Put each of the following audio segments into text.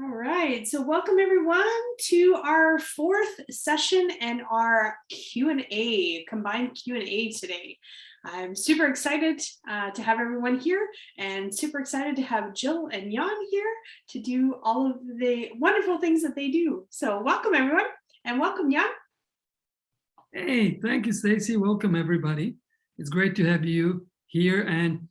All right, so welcome everyone to our fourth session and our Q&A, combined Q&A today. I'm super excited to have everyone here and super excited to have Jill and Jan here to do all of the wonderful things that they do. So welcome everyone, and welcome Jan. Hey, thank you, Stacy. Welcome everybody. It's great to have you here, and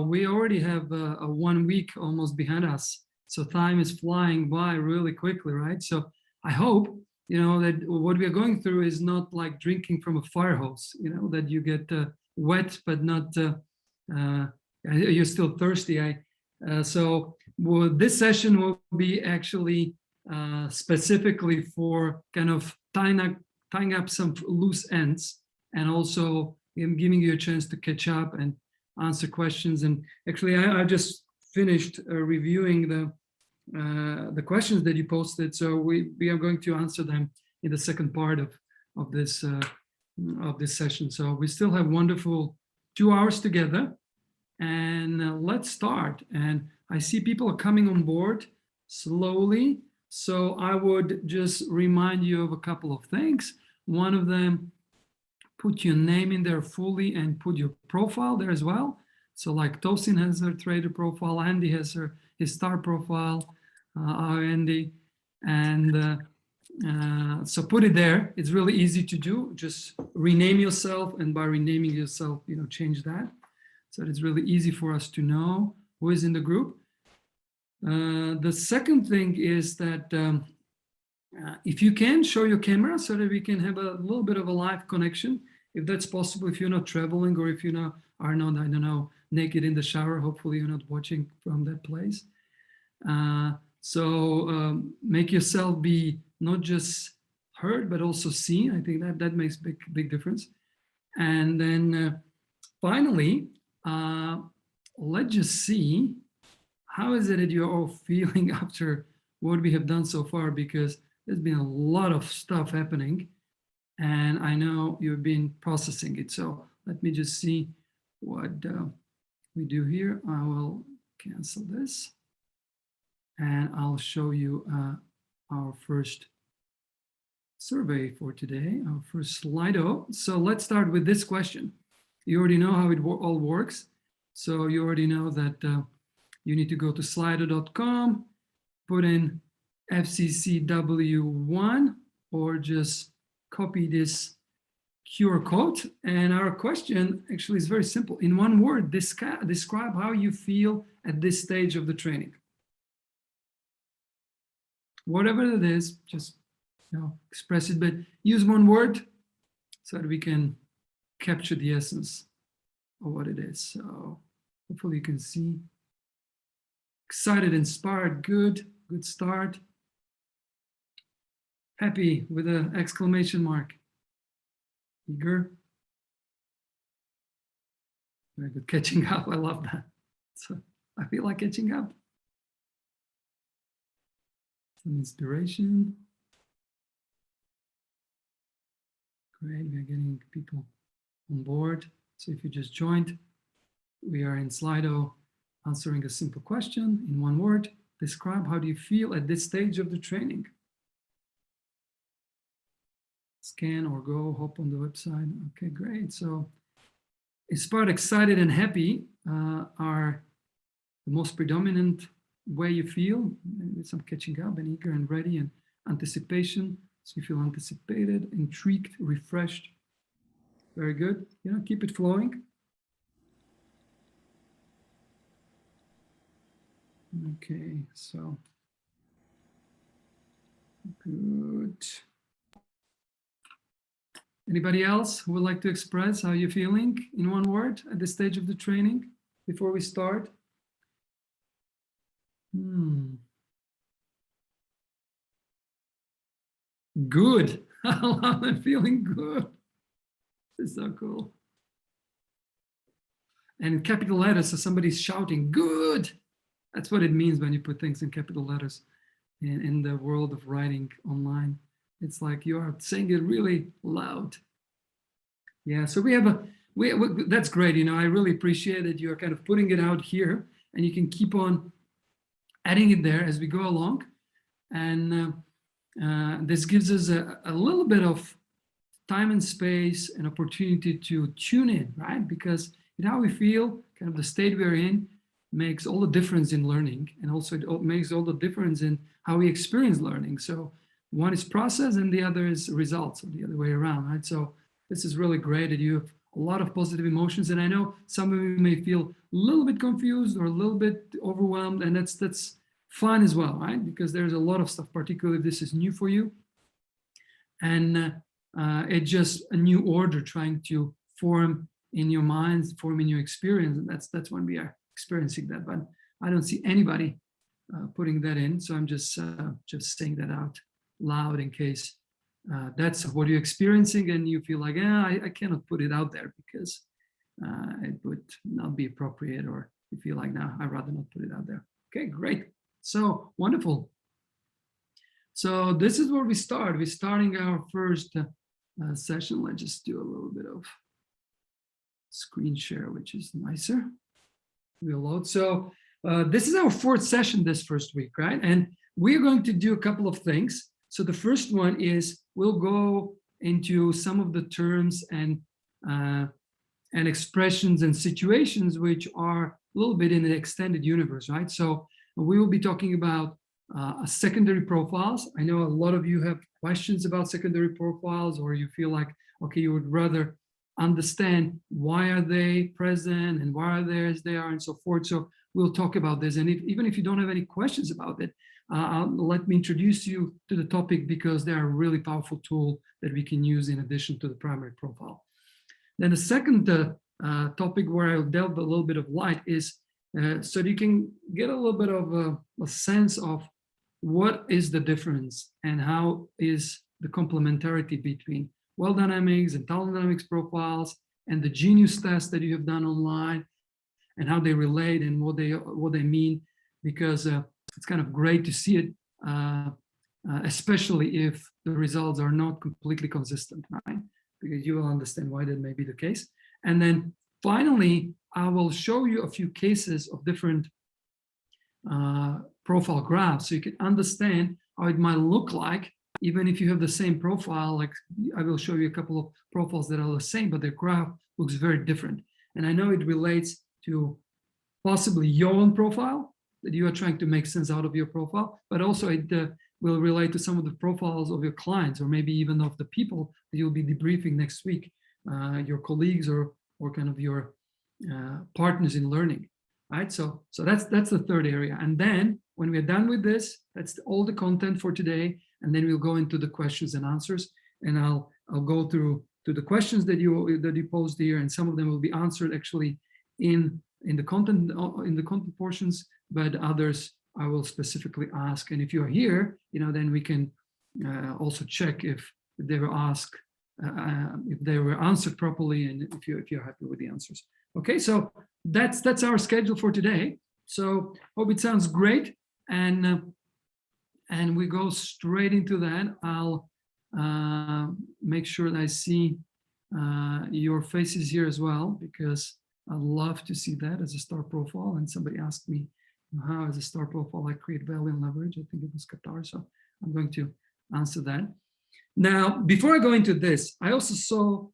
we already have a 1 week almost behind us. So time is flying by really quickly, right? So I hope, that what we are going through is not like drinking from a fire hose, that you get wet, but not, you're still thirsty. So this session will be actually specifically for kind of tying up some loose ends, and also giving you a chance to catch up and answer questions. And actually, I just finished reviewing the questions that you posted, so we are going to answer them in the second part of this session. So we still have wonderful 2 hours together, and let's start. And I see people are coming on board slowly, so I would just remind you of a couple of things. One of them, put your name in there fully and put your profile there as well. So like Tosin has her trader profile, Andy has his star profile, Andy, and so put it there. It's really easy to do. Just rename yourself, and by renaming yourself, change that. So it's really easy for us to know who is in the group. The second thing is that if you can, show your camera so that we can have a little bit of a live connection, if that's possible. If you're not traveling, or if you are not, I don't know, naked in the shower, hopefully you're not watching from that place. So make yourself be not just heard, but also seen. I think that makes big difference. And then finally, let's just see, how is it that you're all feeling after what we have done so far, because there's been a lot of stuff happening, and I know you've been processing it. So let me just see what we do here. I will cancel this, and I'll show you our first survey for today, our first Slido. So let's start with this question. You already know how it all works. So you already know that you need to go to slido.com, put in FCCW1, or just copy this QR code. And our question actually is very simple. In one word, describe how you feel at this stage of the training. Whatever it is, just express it, but use one word so that we can capture the essence of what it is. So hopefully you can see. Excited, inspired, good start. Happy with an exclamation mark. Eager. Very good. Catching up. I love that. So I feel like catching up. Some inspiration. Great. We are getting people on board. So if you just joined, we are in Slido answering a simple question in one word. Describe how do you feel at this stage of the training. Scan or go, hop on the website. Okay, great. So inspired, excited, and happy are the most predominant way you feel, with some catching up, and eager and ready, and anticipation. So you feel anticipated, intrigued, refreshed. Very good. Keep it flowing. Okay, so good. Anybody else who would like to express how you're feeling in one word at this stage of the training before we start? Good. I'm feeling good. It's so cool. And in capital letters, so somebody's shouting, good. That's what it means when you put things in capital letters in the world of writing online. It's like you are saying it really loud. Yeah, so we have that's great. I really appreciate that you're kind of putting it out here, and you can keep on adding it there as we go along. And this gives us a little bit of time and space and opportunity to tune in, right? Because how we feel, kind of the state we're in, makes all the difference in learning, and also it makes all the difference in how we experience learning. So one is process and the other is results, or the other way around, right? So this is really great that you have a lot of positive emotions, and I know some of you may feel a little bit confused or a little bit overwhelmed, and that's fun as well, right? Because there's a lot of stuff, particularly if this is new for you, and it's just a new order trying to form in your minds, form in your experience, and that's when we are experiencing that. But I don't see anybody putting that in, so I'm just saying that out loud in case that's what you're experiencing and you feel like, I cannot put it out there because it would not be appropriate, or you feel like, no, I'd rather not put it out there. Okay, great. So wonderful. So this is where we start. We're starting our first session. Let's just do a little bit of screen share, which is nicer. We'll load. So this is our fourth session this first week, right? And we're going to do a couple of things. So the first one is we'll go into some of the terms and expressions and situations which are a little bit in the extended universe, right? So we will be talking about secondary profiles. I know a lot of you have questions about secondary profiles, or you feel like, okay, you would rather understand why are they present and why are they as they are and so forth. So we'll talk about this. And even if you don't have any questions about it, let me introduce you to the topic, because they are a really powerful tool that we can use in addition to the primary profile. Then the second topic where I'll delve a little bit of light is so you can get a little bit of a sense of what is the difference and how is the complementarity between well dynamics and talent dynamics profiles and the genius test that you have done online, and how they relate and what they mean, because it's kind of great to see it, especially if the results are not completely consistent, right? Because you will understand why that may be the case. And then finally, I will show you a few cases of different profile graphs, so you can understand how it might look like, even if you have the same profile. Like I will show you a couple of profiles that are the same, but their graph looks very different. And I know it relates to possibly your own profile, that you are trying to make sense out of your profile, but also it will relate to some of the profiles of your clients, or maybe even of the people that you'll be debriefing next week, your colleagues or kind of your partners in learning, right? So that's the third area. And then when we're done with this, that's all the content for today. And then we'll go into the questions and answers, and I'll go through to the questions that you posed here, and some of them will be answered actually in the content portions, but others I will specifically ask. And if you're here, then we can also check if they were asked, if they were answered properly, and if you're happy with the answers. Okay, so that's our schedule for today. So hope it sounds great, and we go straight into that. I'll make sure that I see your faces here as well, because I love to see that as a star profile. And somebody asked me, how as a star profile I create value and leverage. I think it was Qatar, so I'm going to answer that. Now, before I go into this, I also saw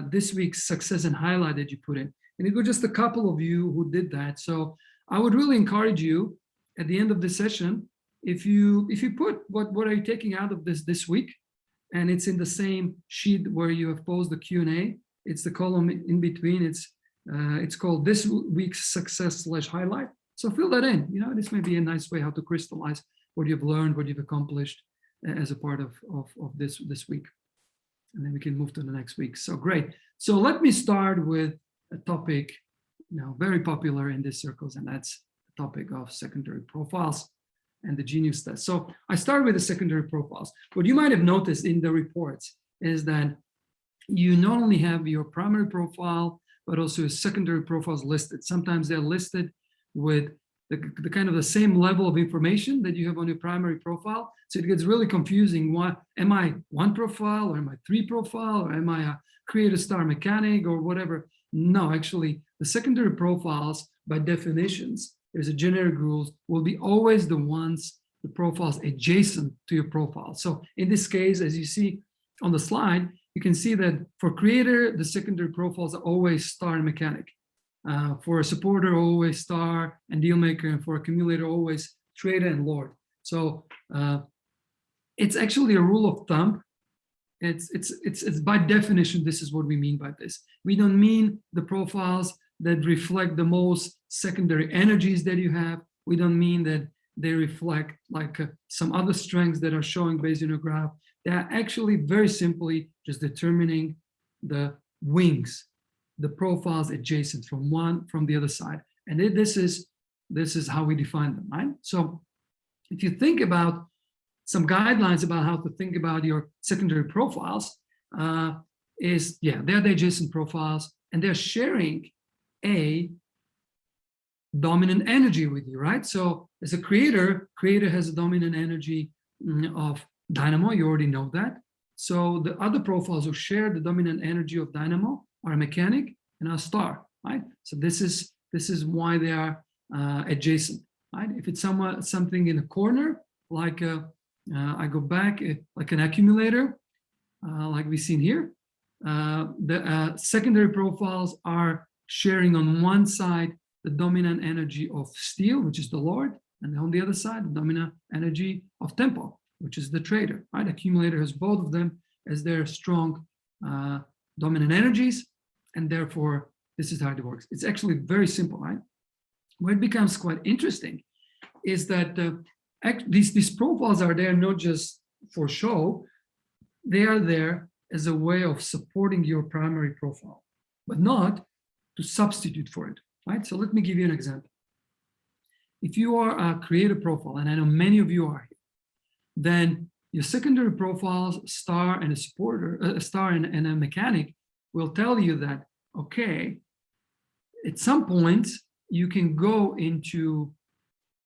this week's success and highlight that you put in, and it was just a couple of you who did that. So I would really encourage you at the end of the session, if you put what are you taking out of this week, and it's in the same sheet where you have posed the Q&A. It's the column in between. It's called this week's success/highlight. So fill that in. This may be a nice way how to crystallize what you've learned, what you've accomplished as a part of this week. And then we can move to the next week. So great. So let me start with a topic very popular in these circles, and that's the topic of secondary profiles and the genius test. So I start with the secondary profiles. What you might have noticed in the reports is that you not only have your primary profile, but also your secondary profiles listed. Sometimes they're listed with the kind of the same level of information that you have on your primary profile. So it gets really confusing. Am I one profile, or am I three profile, or am I a create a star mechanic or whatever? No, actually, the secondary profiles by definitions there's a generic rules, will be always the ones, the profiles adjacent to your profile. So in this case, as you see on the slide, you can see that for creator, the secondary profiles are always star and mechanic. For a supporter, always star and deal maker, and for accumulator, always trader and lord. So it's actually a rule of thumb. It's by definition, this is what we mean by this. We don't mean the profiles that reflect the most secondary energies that you have. We don't mean that they reflect like some other strengths that are showing based on your graph. They're actually very simply just determining the wings, the profiles adjacent from the other side. And this is how we define them, right? So if you think about some guidelines about how to think about your secondary profiles, they're the adjacent profiles, and they're sharing a dominant energy with you, right? So as a creator has a dominant energy of dynamo. You already know that. So the other profiles who share the dominant energy of dynamo are a mechanic and a star, right? So this is why they are adjacent, right? If it's something in a corner, like I go back, like an accumulator, like we've seen here, the secondary profiles are sharing on one side the dominant energy of steel, which is the lord, and on the other side, the dominant energy of tempo, which is the trader, right? Accumulator has both of them as their strong dominant energies, and therefore this is how it works. It's actually very simple, right? Where it becomes quite interesting is that these profiles are there not just for show, they are there as a way of supporting your primary profile, but not to substitute for it, right? So let me give you an example. If you are a creator profile, and I know many of you are here, then your secondary profiles, star and a supporter, a star and a mechanic, will tell you that, okay, at some point you can go into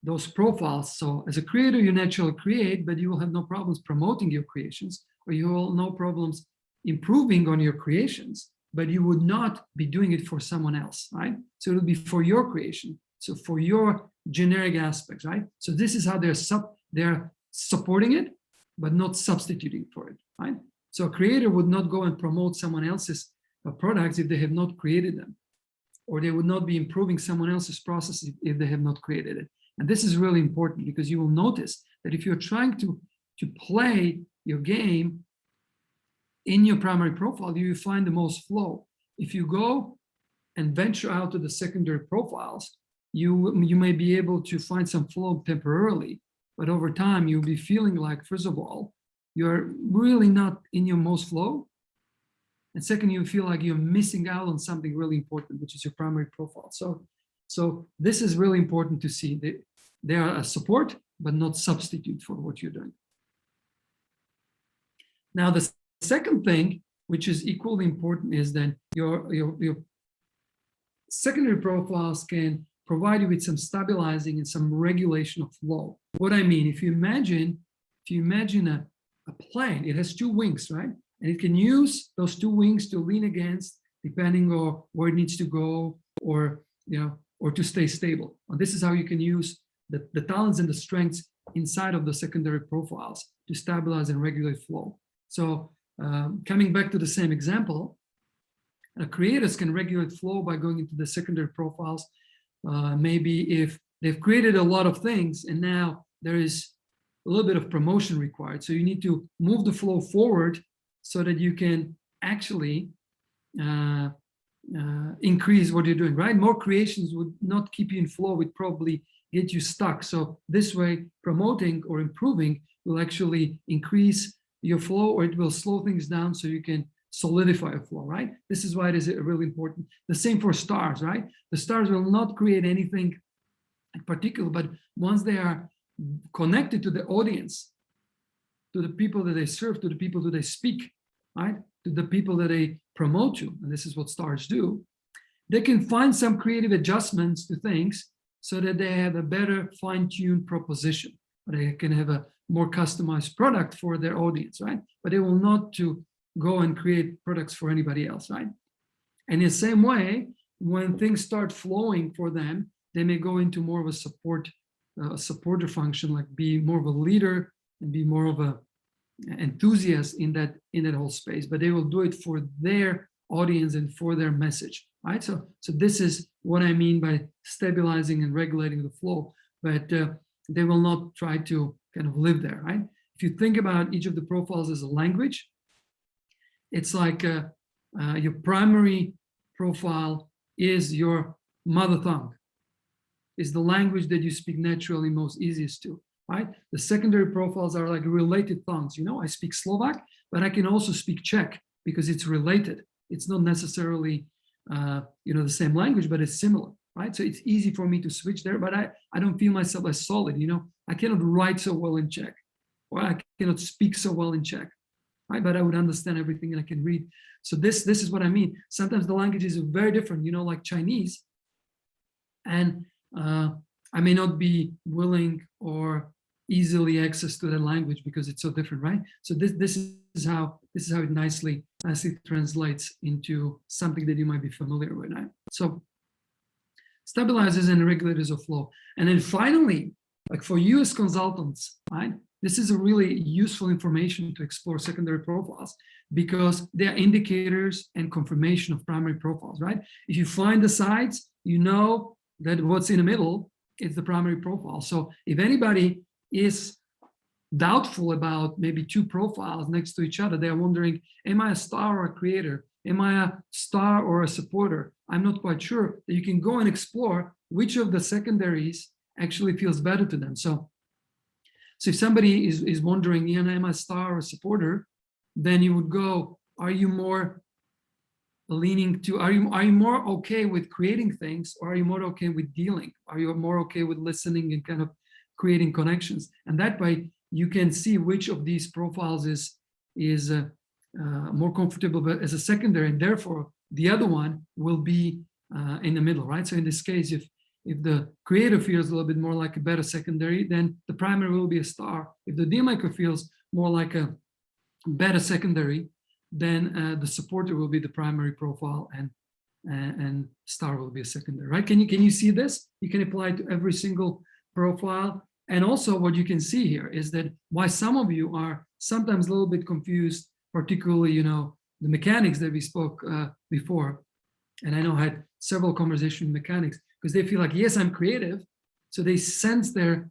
those profiles. So as a creator, you naturally create, but you will have no problems promoting your creations, or you will no problems improving on your creations, but you would not be doing it for someone else, right? So it'll be for your creation, so for your generic aspects, right? So this is how they're supporting it, but not substituting for it, right? So a creator would not go and promote someone else's products if they have not created them, or they would not be improving someone else's process if they have not created it. And this is really important, because you will notice that if you're trying to play your game in your primary profile, you find the most flow. If you go and venture out to the secondary profiles, you may be able to find some flow temporarily, but over time you'll be feeling like, first of all, you're really not in your most flow, and second, you feel like you're missing out on something really important, which is your primary profile. So this is really important to see. They are a support, but not substitute for what you're doing. Now, the second thing, which is equally important, is that your secondary profiles can provide you with some stabilizing and some regulation of flow. What I mean, if you imagine a plane, it has two wings, right? And it can use those two wings to lean against, depending on where it needs to go, or to stay stable. And this is how you can use the talents and the strengths inside of the secondary profiles to stabilize and regulate flow. So coming back to the same example, creators can regulate flow by going into the secondary profiles. Maybe if they've created a lot of things and now there is a little bit of promotion required. So you need to move the flow forward so that you can actually increase what you're doing, right? More creations would not keep you in flow, would probably get you stuck. So this way, promoting or improving will actually increase your flow, or it will slow things down so you can solidify a flow, right? This is why it is really important. The same for stars, right? The stars will not create anything in particular, but once they are connected to the audience, to the people that they serve, to the people that they speak, right? To the people that they promote to, and this is what stars do, they can find some creative adjustments to things so that they have a better fine-tuned proposition, or they can have a more customized product for their audience, right? But they will not to go and create products for anybody else, right? And in the same way, when things start flowing for them, they may go into more of a supporter function, like be more of a leader and be more of a enthusiast in that whole space, but they will do it for their audience and for their message, right? So this is what I mean by stabilizing and regulating the flow, but they will not try to kind of live there, right? If you think about each of the profiles as a language, it's like your primary profile is your mother tongue, is the language that you speak naturally most easiest to, right? The secondary profiles are like related tongues. You know, I speak Slovak, but I can also speak Czech because it's related. It's not necessarily, the same language, but it's similar, right? So it's easy for me to switch there, but I don't feel myself as solid. You know, I cannot write so well in Czech, or I cannot speak so well in Czech, right? But I would understand everything and I can read. So this is what I mean. Sometimes the languages are very different, you know, like Chinese, and I may not be willing or easily access to that language because it's so different, right? So this is how it nicely translates into something that you might be familiar with, right? So stabilizers and regulators of flow. And then finally, like for you as consultants, right? This is a really useful information to explore secondary profiles because they are indicators and confirmation of primary profiles, right? If you find the sides, you know that what's in the middle is the primary profile. So if anybody is doubtful about maybe two profiles next to each other, they're wondering, am I a star or a creator? Am I a star or a supporter? I'm not quite sure. You can go and explore which of the secondaries actually feels better to them. So if somebody is wondering, am I a star or a supporter, then you would go, are you more leaning to, are you more okay with creating things, or are you more okay with dealing? Are you more okay with listening and kind of creating connections? And that way you can see which of these profiles is more comfortable as a secondary, and therefore the other one will be in the middle, right? So in this case, if the creator feels a little bit more like a better secondary, then the primary will be a star. If the deal maker feels more like a better secondary, then the supporter will be the primary profile, and star will be a secondary, right? Can you see this? You can apply it to every single profile. And also what you can see here is that why some of you are sometimes a little bit confused, particularly, the mechanics that we spoke before. And I know I had several conversations with mechanics because they feel like, yes, I'm creative. So they sense their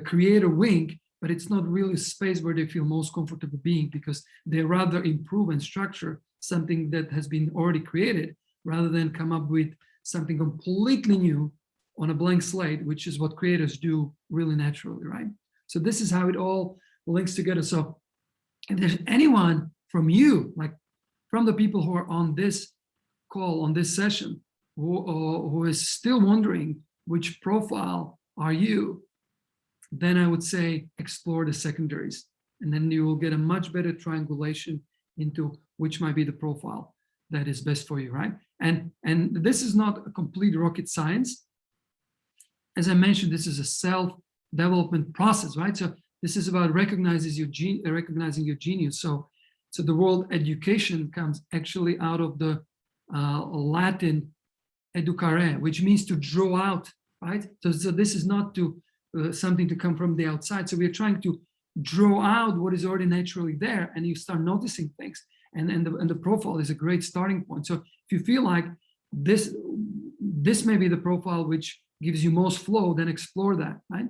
creator wing, but it's not really a space where they feel most comfortable being, because they rather improve and structure something that has been already created rather than come up with something completely new on a blank slate, which is what creators do really naturally, right? So this is how it all links together. So if there's anyone from you, like from the people who are on this call, on this session, who is still wondering which profile are you, then I would say explore the secondaries, and then you will get a much better triangulation into which might be the profile that is best for you, right? And this is not a complete rocket science. As I mentioned, this is a self-development process, right? So this is about recognizing your genius. So the word education comes actually out of the Latin educare, which means to draw out, right? So this is not to something to come from the outside. So we're trying to draw out what is already naturally there, and you start noticing things. And the profile is a great starting point. So if you feel like this may be the profile which gives you most flow, then explore that, right?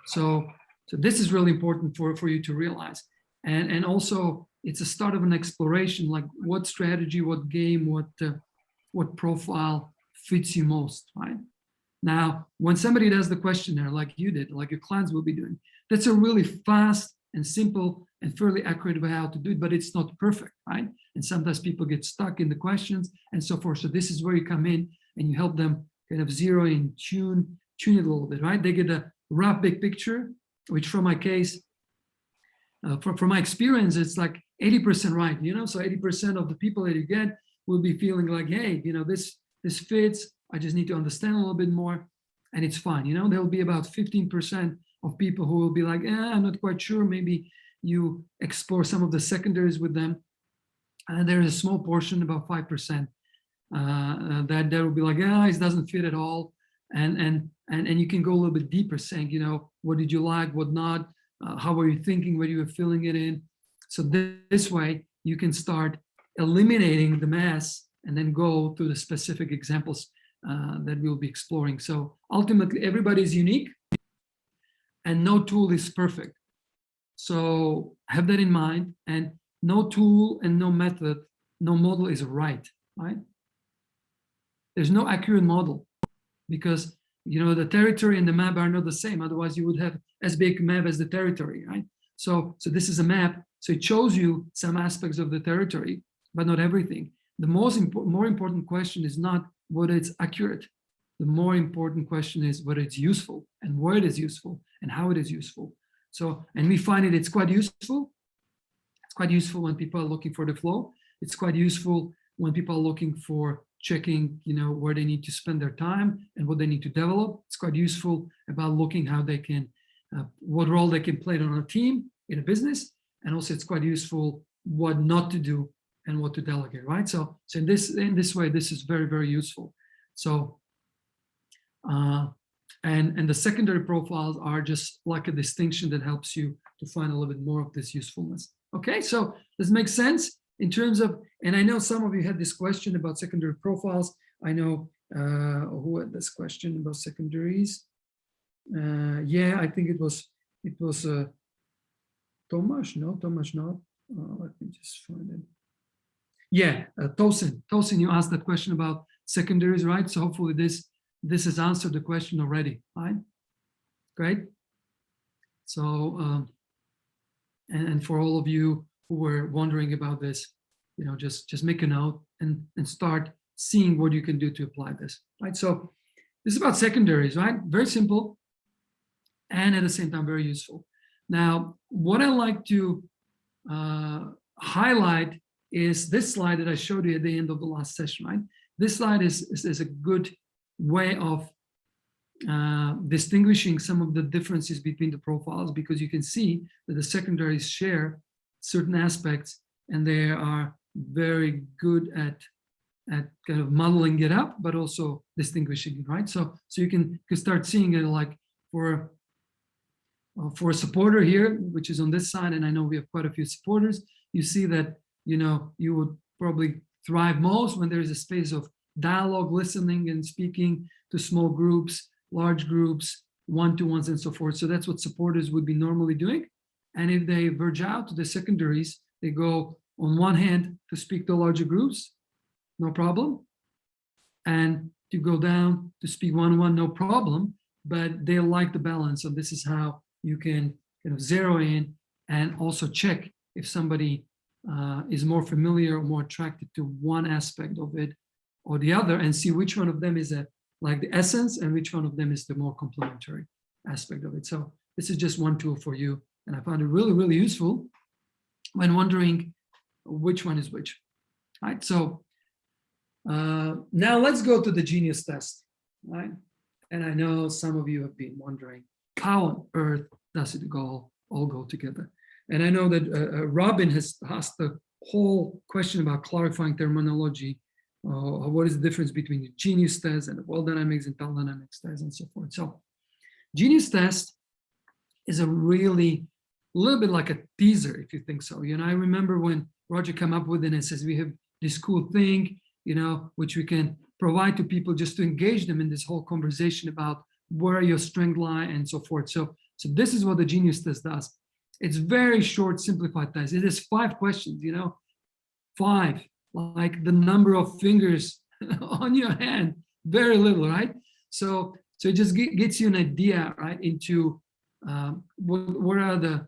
So this is really important for you to realize. And also it's a start of an exploration, like what strategy, what game, what profile fits you most, right? Now, when somebody does the questionnaire like you did, like your clients will be doing, that's a really fast and simple and fairly accurate way how to do it, but it's not perfect, right? And sometimes people get stuck in the questions and so forth. So this is where you come in and you help them kind of zero in, tune it a little bit, right? They get a rough big picture, which from my case, from my experience, it's like 80% right, so 80% of the people that you get will be feeling like, hey, this fits, I just need to understand a little bit more, and it's fine. There'll be about 15% of people who will be like, I'm not quite sure, maybe you explore some of the secondaries with them. And there is a small portion, about 5%, that will be like, it doesn't fit at all. And you can go a little bit deeper, saying, you know, what did you like, what not, how were you thinking, where you were filling it in. So this way you can start eliminating the mass and then go through the specific examples that we'll be exploring. So ultimately, everybody is unique and no tool is perfect. So have that in mind, and no tool and no method, no model is right? There's no accurate model, because, you know, the territory and the map are not the same. Otherwise, you would have as big map as the territory, right? So this is a map. So it shows you some aspects of the territory, but not everything. The more important question is not whether it's accurate. The more important question is whether it's useful, and where it is useful, and how it is useful. So, and we find it's quite useful. It's quite useful when people are looking for the flow. It's quite useful when people are looking for checking, you know, where they need to spend their time and what they need to develop. It's quite useful about looking how they can, what role they can play on a team, in a business. And also it's quite useful what not to do and what to delegate, right? So in this way, this is very, very useful. So, and the secondary profiles are just like a distinction that helps you to find a little bit more of this usefulness. Okay, so this makes sense in terms of, and I know some of you had this question about secondary profiles. I know who had this question about secondaries. Yeah, I think it was Tomasz, no, Tomasz, not. Let me just find it. Yeah, Tosin, you asked that question about secondaries, right? So hopefully this has answered the question already, right? Great. So, and for all of you who were wondering about this, you know, just make a note and start seeing what you can do to apply this, right? So this is about secondaries, right? Very simple, and at the same time very useful. Now, what I like to highlight is this slide that I showed you at the end of the last session, right? This slide is a good way of distinguishing some of the differences between the profiles, because you can see that the secondaries share certain aspects, and they are very good at kind of modeling it up, but also distinguishing it, right? So you can start seeing it, like for a supporter here, which is on this side, and I know we have quite a few supporters, you see that, you know, you would probably thrive most when there is a space of dialogue, listening and speaking to small groups, large groups, one-to-ones, and so forth. So that's what supporters would be normally doing. And if they verge out to the secondaries, they go on one hand to speak to larger groups, no problem. And to go down to speak one-on-one, no problem. But they like the balance. So this is how you can kind of zero in and also check if somebody is more familiar or more attracted to one aspect of it or the other, and see which one of them is like the essence and which one of them is the more complementary aspect of it. So this is just one tool for you, and I found it really, really useful when wondering which one is which. All right, so now let's go to the Genius test, right? And I know some of you have been wondering, how on earth does it all go together? And I know that Robin has asked the whole question about clarifying terminology. What is the difference between the Genius test and the Well Dynamics and Talent Dynamics test and so forth. So Genius test is a little bit like a teaser, if you think so. You know, I remember when Roger came up with it and says, we have this cool thing, you know, which we can provide to people just to engage them in this whole conversation about where your strength lie and so forth. So this is what the Genius test does. It's very short, simplified test. It is 5 questions, you know, 5, like the number of fingers on your hand, very little, right? So it just gets you an idea, right, into what are the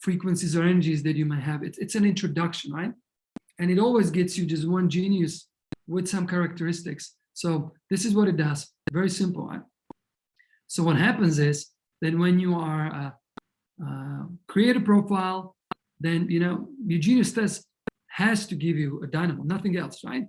frequencies or energies that you might have. It's an introduction, right? And it always gets you just one genius with some characteristics. So this is what it does. Very simple, right? So what happens is that when you are create a profile, then, you know, your Genius test has to give you a dynamo, nothing else, right?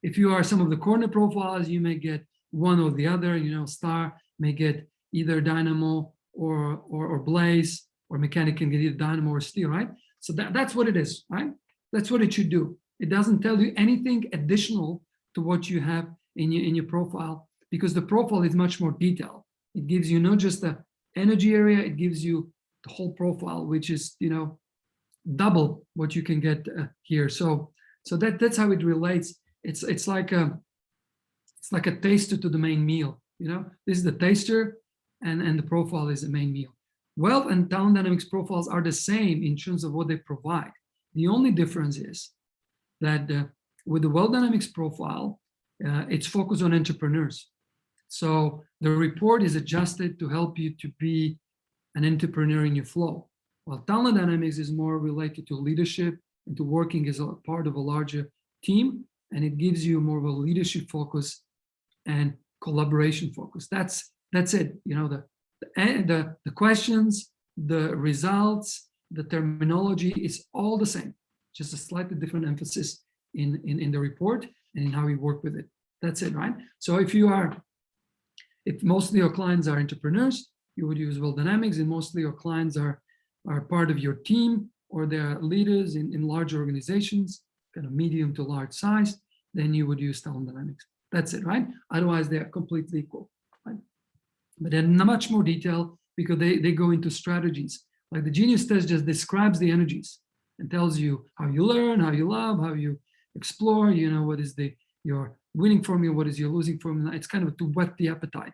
If you are some of the corner profiles, you may get one or the other. You know, Star may get either dynamo or blaze, or mechanic can get either dynamo or steel, right? So that's what it is, right? That's what it should do. It doesn't tell you anything additional to what you have in your profile. because the profile is much more detailed. It gives you not just the energy area, it gives you the whole profile, which is, double what you can get here. So that's how it relates. It's like a taster to the main meal. This is the taster, and the profile is the main meal. Wealth and talent dynamics profiles are the same in terms of what they provide. The only difference is that with the wealth dynamics profile, it's focused on entrepreneurs. So the report is adjusted to help you to be an entrepreneur in your flow. While talent dynamics is more related to leadership and to working as a part of a larger team, and it gives you more of a leadership focus and collaboration focus. That's it. The questions, the results, the terminology is all the same, just a slightly different emphasis in the report and in how we work with it. That's it, right? So if most of your clients are entrepreneurs, you would use Wealth Dynamics, and mostly your clients are part of your team, or they're leaders in large organizations, kind of medium to large size, then you would use Talent Dynamics. That's it, right? Otherwise, they're completely equal, right? But in much more detail, because they go into strategies. Like the Genius Test just describes the energies and tells you how you learn, how you love, how you explore, what is your winning formula, what is your losing formula. It's kind of to whet the appetite.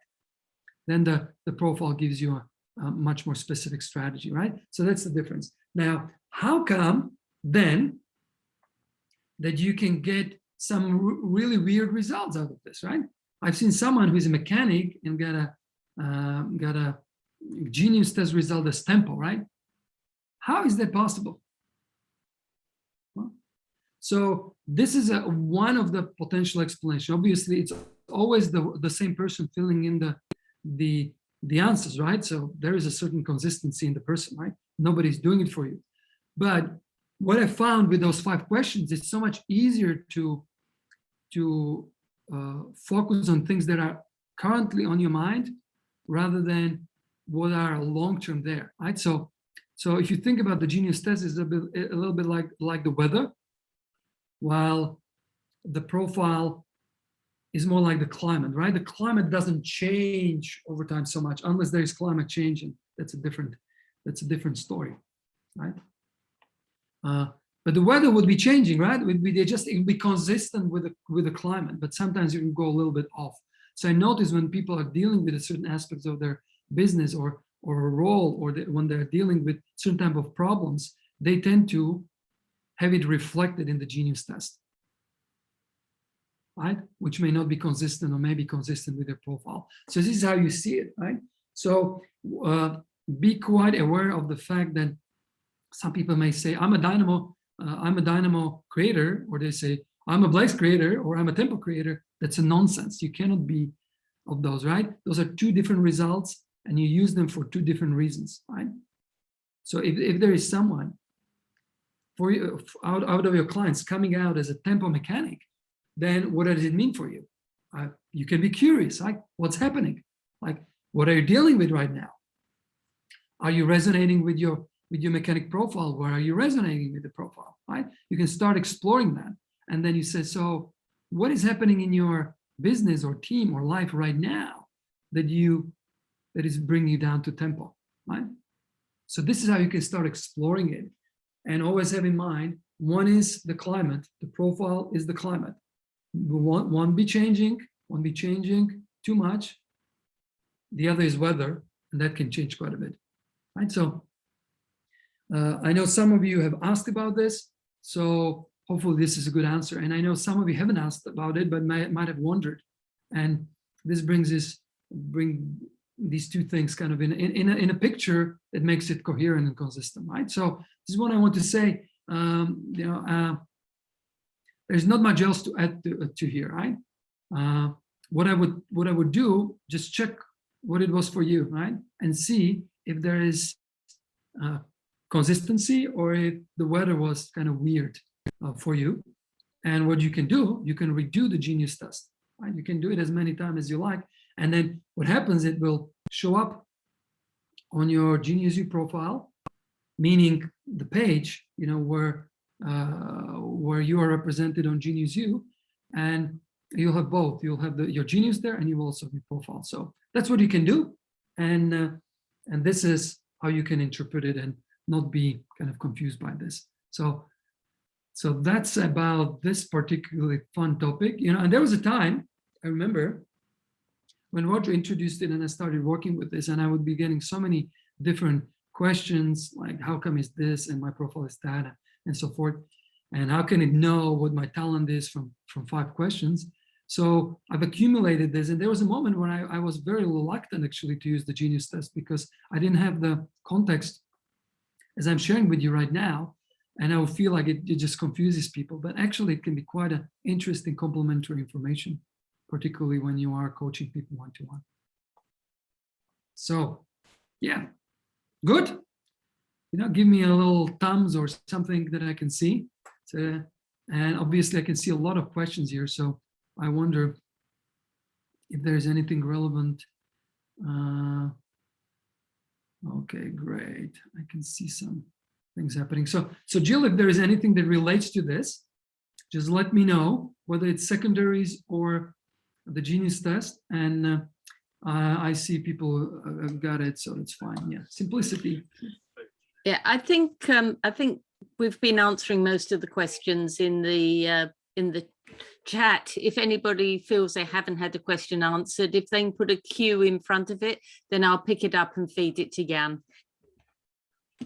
Then the profile gives you a much more specific strategy, right? So that's the difference. Now, how come then that you can get some really weird results out of this, right? I've seen someone who's a mechanic and got a Genius Test result as tempo, right? How is that possible? Well, so this is one of the potential explanations. Obviously, it's always the same person filling in the answers, right? So there is a certain consistency in the person, right? Nobody's doing it for you. But what I found with those 5 questions, it's so much easier to focus on things that are currently on your mind rather than what are long-term there, right? So if you think about the Genius Test, is a little bit like the weather, while the profile is more like the climate, right? The climate doesn't change over time so much unless there is climate change, and that's a different story, right? But the weather would be changing, right? It would be consistent with the climate, but sometimes you can go a little bit off. So I notice when people are dealing with certain aspects of their business or a role, or when they're dealing with certain type of problems, they tend to have it reflected in the Genius Test, right? Which may not be consistent or may be consistent with their profile. So this is how you see it, right? So be quite aware of the fact that some people may say, I'm a dynamo creator, or they say, I'm a Blaze creator, or I'm a tempo creator. That's a nonsense. You cannot be of those, right? Those are 2 different results, and you use them for 2 different reasons, right? So if there is someone for you out of your clients coming out as a tempo mechanic, then what does it mean for you? You can be curious, like, what's happening? Like, what are you dealing with right now? Are you resonating with your mechanic profile? Where are you resonating with the profile, right? You can start exploring that. And then you say, so what is happening in your business or team or life right now that is bringing you down to tempo, right? So this is how you can start exploring it. And always have in mind, one is the climate, the profile is the climate. One be changing too much. The other is weather, and that can change quite a bit, right? So I know some of you have asked about this, so hopefully this is a good answer. And I know some of you haven't asked about it, but might have wondered. And this bring these 2 things kind of in a picture that makes it coherent and consistent, right? So this is what I want to say. There's not much else to add to here, right? What I would do, just check what it was for you, right? And see if there is consistency, or if the weather was kind of weird for you. And what you can do, you can redo the Genius Test, right? You can do it as many times as you like. And then what happens, it will show up on your Genius U profile, meaning the page, where you are represented on Genius U. And you'll have both. You'll have your genius there, and you will also have your profile. So that's what you can do, and this is how you can interpret it and not be kind of confused by this. So that's about this particularly fun topic, and there was a time, I remember, when Roger introduced it and I started working with this, and I would be getting so many different questions, like how come is this and my profile is that, and so forth, and how can it know what my talent is from 5 questions. So I've accumulated this, and there was a moment when I was very reluctant actually to use the genius test, because I didn't have the context as I'm sharing with you right now, and I would feel like it just confuses people. But actually it can be quite an interesting complementary information, particularly when you are coaching people one-to-one. So yeah, good. Give me a little thumbs or something that I can see. So, and obviously I can see a lot of questions here, so I wonder if there's anything relevant. Okay, great. I can see some things happening. So Jill, if there is anything that relates to this, just let me know, whether it's secondaries or the genius test. And I see people have got it, so it's fine. Yeah, simplicity. Yeah, I think we've been answering most of the questions in the chat. If anybody feels they haven't had a question answered, if they can put a Q in front of it, then I'll pick it up and feed it to Jan.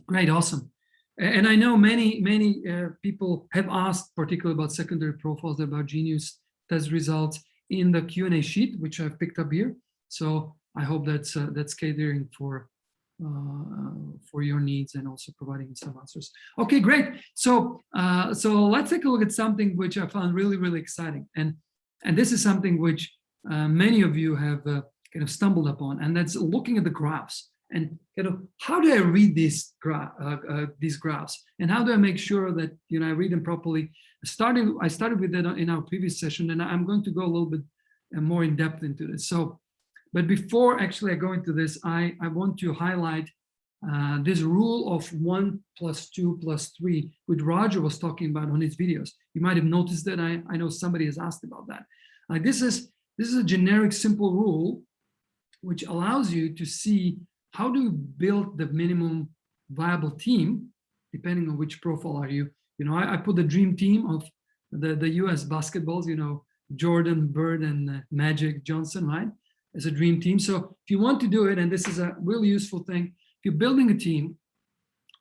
Great, awesome. And I know many people have asked, particularly about secondary profiles, about genius test results in the Q&A sheet, which I've picked up here. So I hope that's catering for your needs and also providing some answers. Okay, great. So let's take a look at something which I found really, really exciting. And this is something which many of you have kind of stumbled upon, and that's looking at the graphs. And how do I read these graphs, and how do I make sure that I read them properly? I started with that in our previous session, and I'm going to go a little bit more in depth into this. But before actually I go into this, I want to highlight this rule of 1 + 2 + 3, which Roger was talking about on his videos. You might have noticed that. I know somebody has asked about that. This is a generic, simple rule which allows you to see how to build the minimum viable team, depending on which profile are you. I put the dream team of the US basketballs, Jordan, Bird, and Magic Johnson, right? As a dream team. So if you want to do it, and this is a really useful thing, if you're building a team,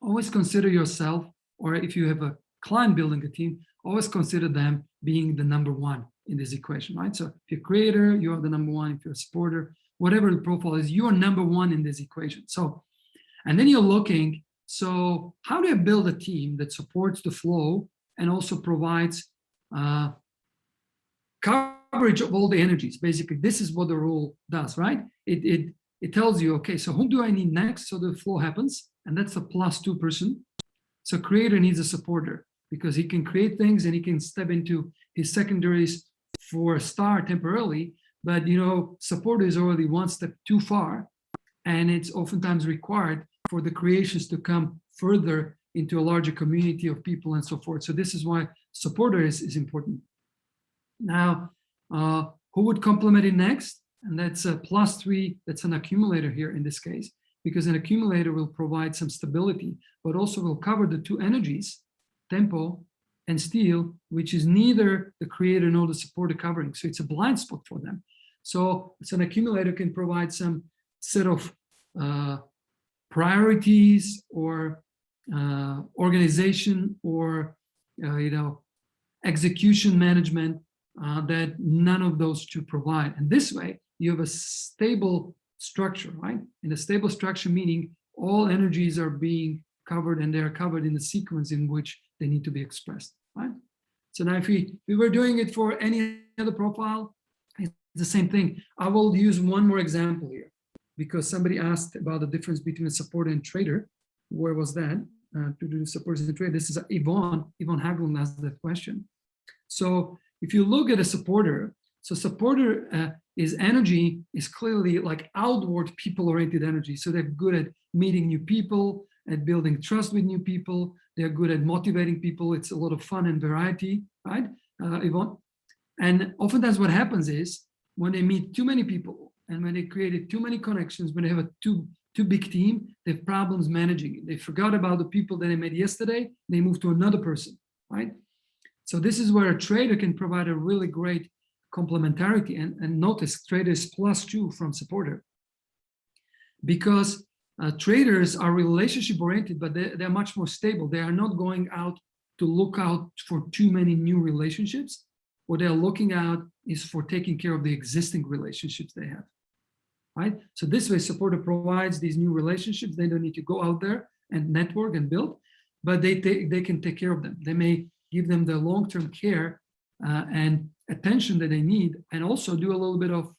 always consider yourself, or if you have a client building a team, always consider them being the number 1 in this equation, right? So if you're a creator, you are the number 1. If you're a supporter, whatever the profile is, you are number 1 in this equation. So, and then you're looking, so how do I build a team that supports the flow and also provides coverage of all the energies? Basically, this is what the rule does, right? It tells you, okay, so who do I need next so the flow happens? And that's a +2 person. So creator needs a supporter, because he can create things and he can step into his secondaries for a start temporarily. But supporter is already 1 step too far, and it's oftentimes required for the creations to come further into a larger community of people and so forth. So this is why supporter is important. Now, who would complement it next? And that's a +3. That's an accumulator here in this case, because an accumulator will provide some stability, but also will cover the 2 energies, tempo and steel, which is neither the creator nor the supporter covering. So it's a blind spot for them. So it's an accumulator can provide some set of priorities or organization or execution management that none of those 2 provide. And this way you have a stable structure, right? And a stable structure meaning all energies are being covered, and they are covered in the sequence in which they need to be expressed, right? So now if we were doing it for any other profile, it's the same thing. I will use one more example here, because somebody asked about the difference between a supporter and trader. Where was that? To do supporters and trade. This is Yvonne Haglund asked that question. So if you look at a supporter, so supporter is energy is clearly like outward people-oriented energy. So they're good at meeting new people, at building trust with new people. They're good at motivating people. It's a lot of fun and variety, right, Yvonne? And oftentimes what happens is when they meet too many people and when they created too many connections, when they have a too big team, they have problems managing it. They forgot about the people that they met yesterday, they move to another person, right? So this is where a trader can provide a really great complementarity. And notice trader is +2 from supporter. Because traders are relationship oriented, but they're much more stable. They are not going out to look out for too many new relationships. What they're looking out is for taking care of the existing relationships they have, right? So this way, supporter provides these new relationships. They don't need to go out there and network and build, but they can take care of them. They may give them the long-term care and attention that they need, and also do a little bit of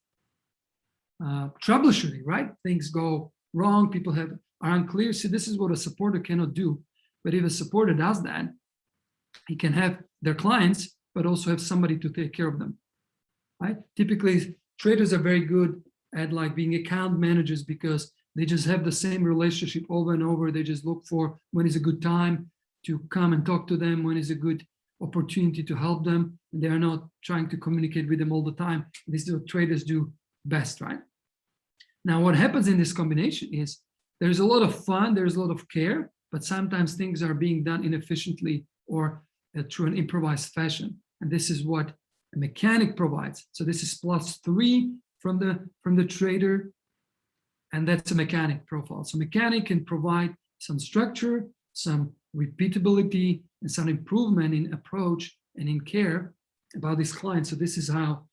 troubleshooting, right? Things go wrong, people are unclear. See, this is what a supporter cannot do. But if a supporter does that, he can have their clients, but also have somebody to take care of them, right? Typically, traders are very good at like being account managers because they just have the same relationship over and over. They just look for when is a good time to come and talk to them, when is a good opportunity to help them. And they are not trying to communicate with them all the time. This is what traders do best, right? Now, what happens in this combination is there's a lot of fun, there's a lot of care, but sometimes things are being done inefficiently or through an improvised fashion. And this is what a mechanic provides. So this is +3 from the trader, and that's a mechanic profile. So mechanic can provide some structure, some repeatability, and some improvement in approach and in care about this client. So this is how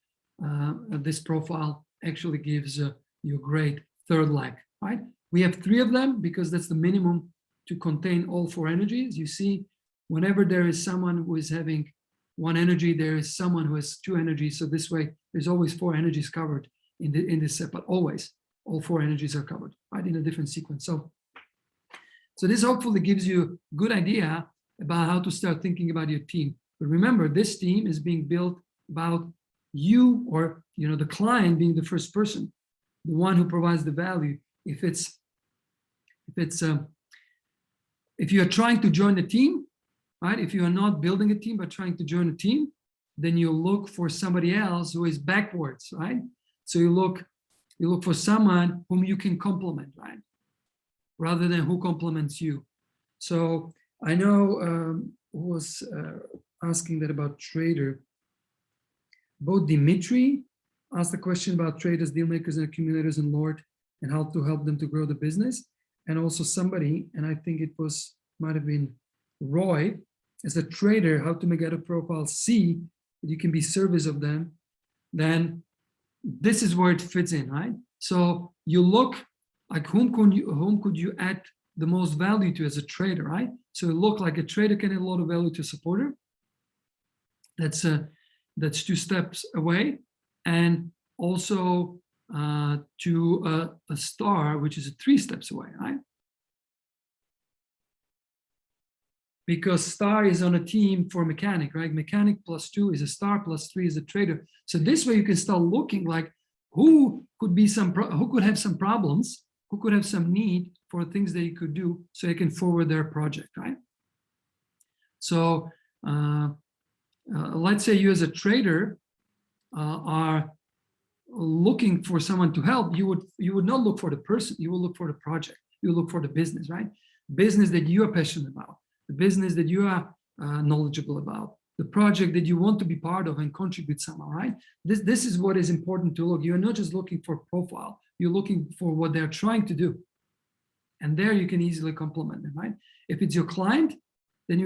this profile actually gives you a great third leg, right? We have 3 of them because that's the minimum to contain all 4 energies. You see, whenever there is someone who is having 1 energy, there is someone who has 2 energies. So this way, there's always 4 energies covered in this set, but always all 4 energies are covered, right, in a different sequence. So this hopefully gives you a good idea about how to start thinking about your team. But remember, this team is being built about you, or the client being the first person, the one who provides the value. If you are trying to join the team, right? If you are not building a team but trying to join a team, then you look for somebody else who is backwards, right? So you look for someone whom you can complement, right? Rather than who complements you. So I know who was asking that about trader. Both Dimitri asked a question about traders, deal makers, and accumulators and Lord, and how to help them to grow the business. And also somebody, and I think it might have been Roy, as a trader, how to make out a profile see that you can be service of them. Then this is where it fits in, right? So you look like whom could you add the most value to as a trader, right? So it look like a trader can add a lot of value to a supporter. That's 2 steps away, and also to a star, which is 3 steps away, right? Because star is on a team for mechanic, right? Mechanic +2 is a star, +3 is a trader. So this way you can start looking like who could have some problems, who could have some need for things that you could do, so you can forward their project, right? So let's say you as a trader are looking for someone to help. You would not look for the person, you will look for the project, you will look for the business, right? Business that you are passionate about, the business that you are knowledgeable about, the project that you want to be part of and contribute somehow, right? This is what is important to look. You're not just looking for profile, you're looking for what they're trying to do. And there you can easily complement them, right? If it's your client, then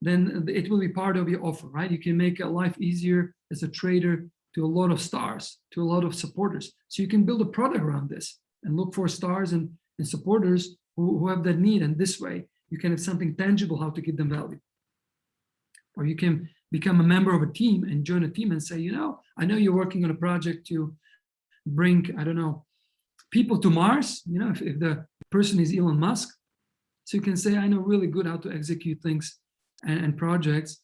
then it will be part of your offer, right? You can make a life easier as a trader to a lot of stars, to a lot of supporters. So you can build a product around this and look for stars and supporters who have that need. And this way, you can have something tangible how to give them value. Or you can become a member of a team and join a team and say, I know you're working on a project to bring, I don't know, people to Mars, if the person is Elon Musk. So you can say, I know really good how to execute things and projects.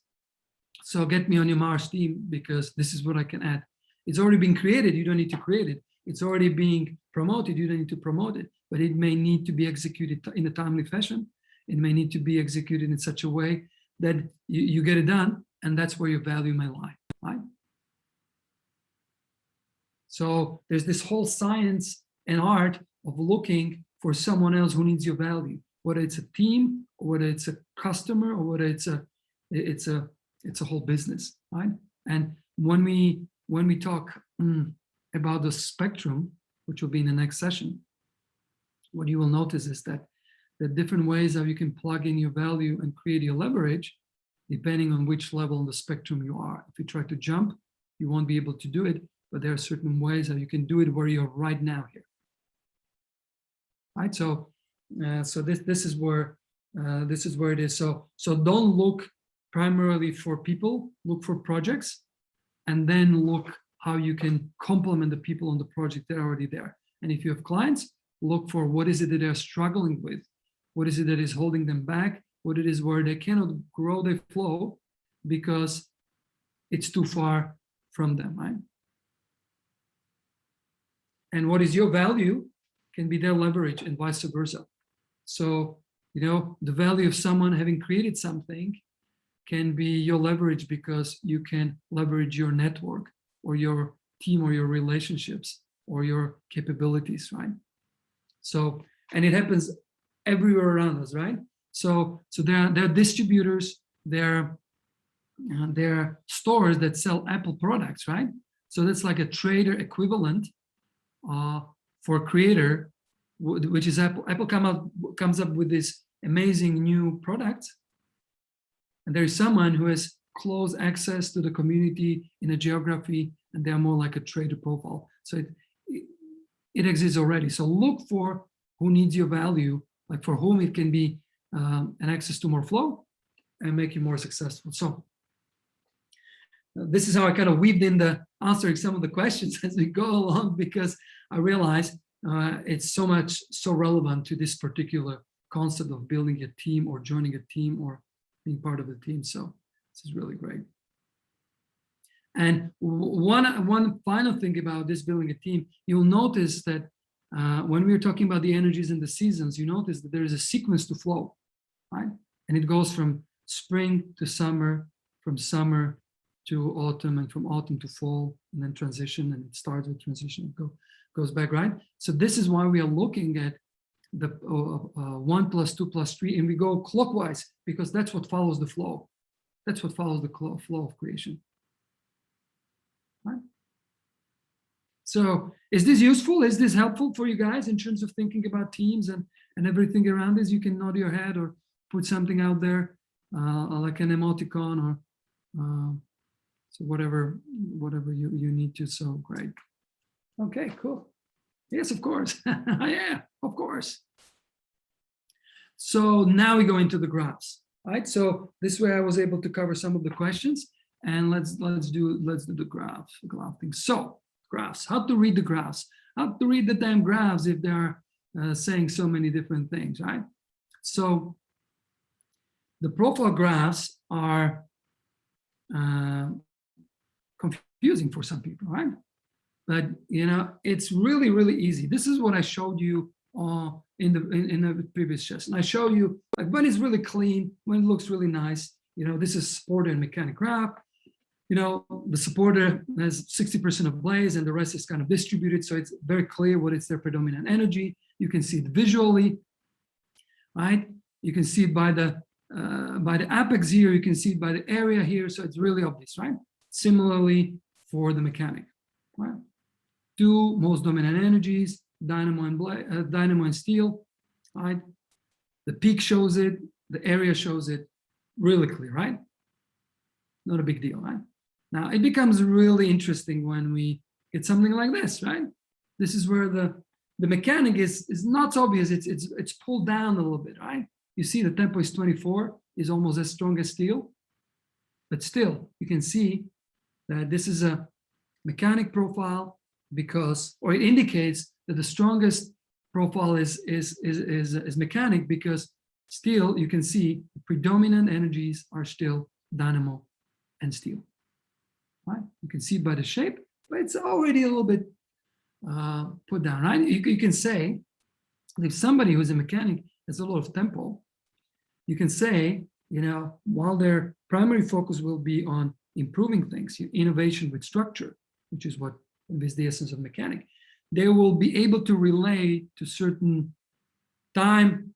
So get me on your Mars team because this is what I can add. It's already been created. You don't need to create it. It's already being promoted. You don't need to promote it, but it may need to be executed in a timely fashion. It may need to be executed in such a way that you get it done. And that's where your value may lie. right? So there's this whole science and art of looking for someone else who needs your value, whether it's a team, or whether it's a customer, or whether it's a whole business, right? And when we talk about the spectrum, which will be in the next session, what you will notice is that the different ways how you can plug in your value and create your leverage, depending on which level on the spectrum you are. If you try to jump, you won't be able to do it, but there are certain ways how you can do it where you're right now here. Right, so this is where it is. So don't look primarily for people, look for projects, and then look how you can complement the people on the project that are already there. And if you have clients, look for what is it that they're struggling with, what is it that is holding them back, what it is where they cannot grow their flow because it's too far from them, right? And what is your value can be their leverage, and vice versa. So, the value of someone having created something can be your leverage because you can leverage your network or your team or your relationships or your capabilities, right? So, and it happens everywhere around us, right? So there are distributors, there are stores that sell Apple products, right? So that's like a trader equivalent for a creator, which is Apple. Apple comes up with this amazing new product, and there is someone who has close access to the community in a geography, and they are more like a trader profile. So it exists already. So look for who needs your value, like for whom it can be an access to more flow and make you more successful. So this is how I kind of weaved in the answering some of the questions as we go along, because I realize it's so relevant to this particular concept of building a team or joining a team or being part of the team. So this is really great. And one final thing about this building a team, you'll notice that when we were talking about the energies and the seasons, you notice that there is a sequence to flow, right? And it goes from spring to summer, from summer to autumn, and from autumn to fall, and then transition, and it starts with transition, goes back, right? So this is why we are looking at the 1 + 2 + 3, and we go clockwise, because that's what follows the flow. That's what follows the flow of creation. Right? So is this useful? Is this helpful for you guys in terms of thinking about teams and everything around this? You can nod your head or put something out there, like an emoticon, or so whatever you need to. So great. Okay, cool. Yes, of course. Yeah, of course. So now we go into the graphs, right? So this way I was able to cover some of the questions, and let's do the graph thing. So graphs, how to read the graphs, how to read the damn graphs if they are saying so many different things, right? So the profile graphs are confusing for some people, right? But it's really, really easy. This is what I showed you in the previous session. I showed you like when it's really clean, when it looks really nice. This is supporter and mechanic graph. The supporter has 60% of blaze, and the rest is kind of distributed, so it's very clear what is their predominant energy. You can see it visually, right? You can see it by the apex here. You can see it by the area here, so it's really obvious, right? Similarly for the mechanic, right? Two most dominant energies, dynamo and steel, right? The peak shows it, the area shows it really clear, right? Not a big deal, right? Now it becomes really interesting when we get something like this, right? This is where the mechanic is not so obvious. It's pulled down a little bit, right? You see the tempo is 24, is almost as strong as steel, but still you can see that this is a mechanic profile, because, or it indicates that the strongest profile is mechanic, because steel, you can see the predominant energies are still dynamo and steel, right? You can see by the shape, but it's already a little bit put down, right? You can say, if somebody who's a mechanic has a lot of tempo, you can say, while their primary focus will be on improving things, innovation with structure, which is what is the essence of mechanic, they will be able to relate to certain time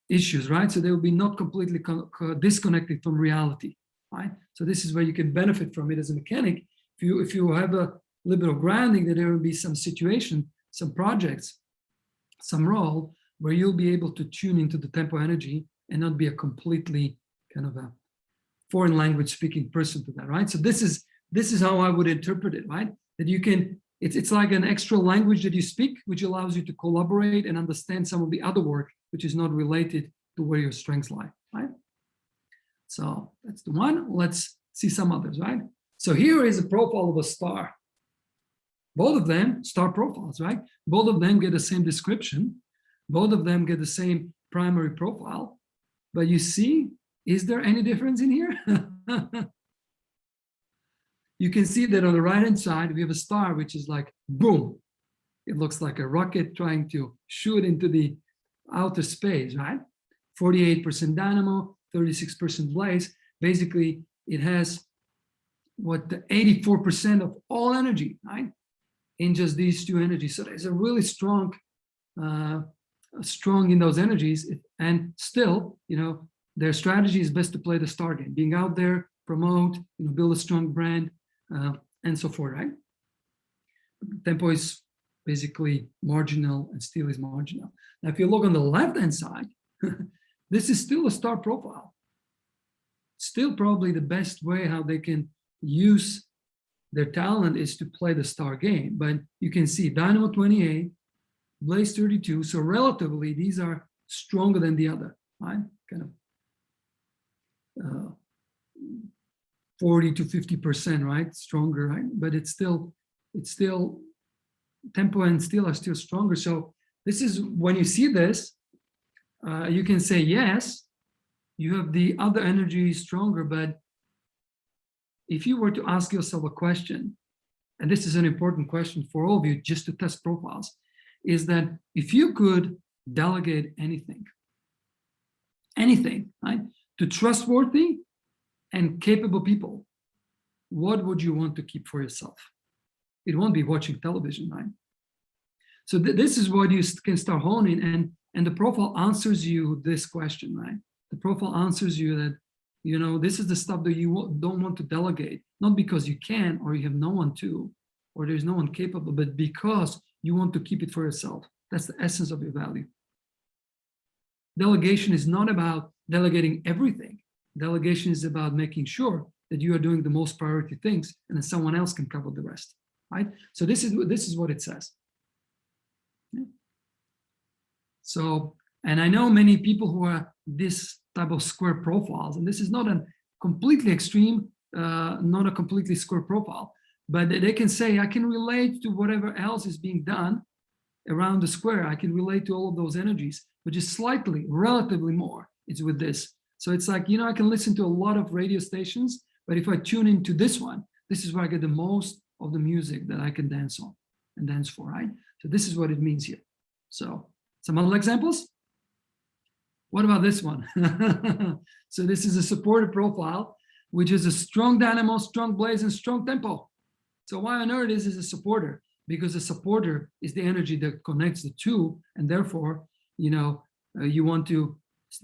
issues, right? So they will be not completely disconnected from reality, right? So this is where you can benefit from it as a mechanic. If you have a little bit of grounding, that there will be some situation, some projects, some role where you'll be able to tune into the tempo energy and not be a completely kind of a foreign language speaking person to that, right? So this is how I would interpret it, right? That you can, it's like an extra language that you speak, which allows you to collaborate and understand some of the other work, which is not related to where your strengths lie, right? So that's the one. Let's see some others, right? So here is a profile of a star. Both of them star profiles, right? Both of them get the same description. Both of them get the same primary profile. But you see, is there any difference in here? You can see that on the right-hand side, we have a star, which is like, boom. It looks like a rocket trying to shoot into the outer space, right? 48% dynamo, 36% blaze. Basically, it has what the 84% of all energy, right? In just these two energies. So there's a really strong in those energies. And still, their strategy is best to play the star game, being out there, promote, build a strong brand, and so forth, right? Tempo is basically marginal and steel is marginal. Now, if you look on the left-hand side, this is still a star profile. Still probably the best way how they can use their talent is to play the star game. But you can see dynamo 28, blaze 32. So relatively, these are stronger than the other, right? Kind of 40 to 50%, right? Stronger, right? But it's still tempo and steel are still stronger. So this is when you see this, you can say, yes, you have the other energy stronger. But if you were to ask yourself a question, and this is an important question for all of you, just to test profiles, is that if you could delegate anything, right, to trustworthy and capable people, what would you want to keep for yourself? It won't be watching television, right? So this is what you can start honing, and the profile answers you this question, right? The profile answers you that, this is the stuff that you don't want to delegate, not because you can or you have no one to, or there's no one capable, but because you want to keep it for yourself. That's the essence of your value. Delegation is not about delegating everything. Delegation is about making sure that you are doing the most priority things and then someone else can cover the rest, right? So this is what it says. Yeah. So, and I know many people who are this type of square profiles, and this is not a completely extreme, not a completely square profile, but they can say, I can relate to whatever else is being done around the square. I can relate to all of those energies, which is slightly, relatively more. It's with this. So it's like, I can listen to a lot of radio stations, but if I tune into this one, this is where I get the most of the music that I can dance on and dance for, right? So this is what it means here. So some other examples. What about this one? So this is a supported profile, which is a strong dynamo, strong blaze, and strong tempo. So why on earth is this a supporter? Because a supporter is the energy that connects the two, and therefore, you want to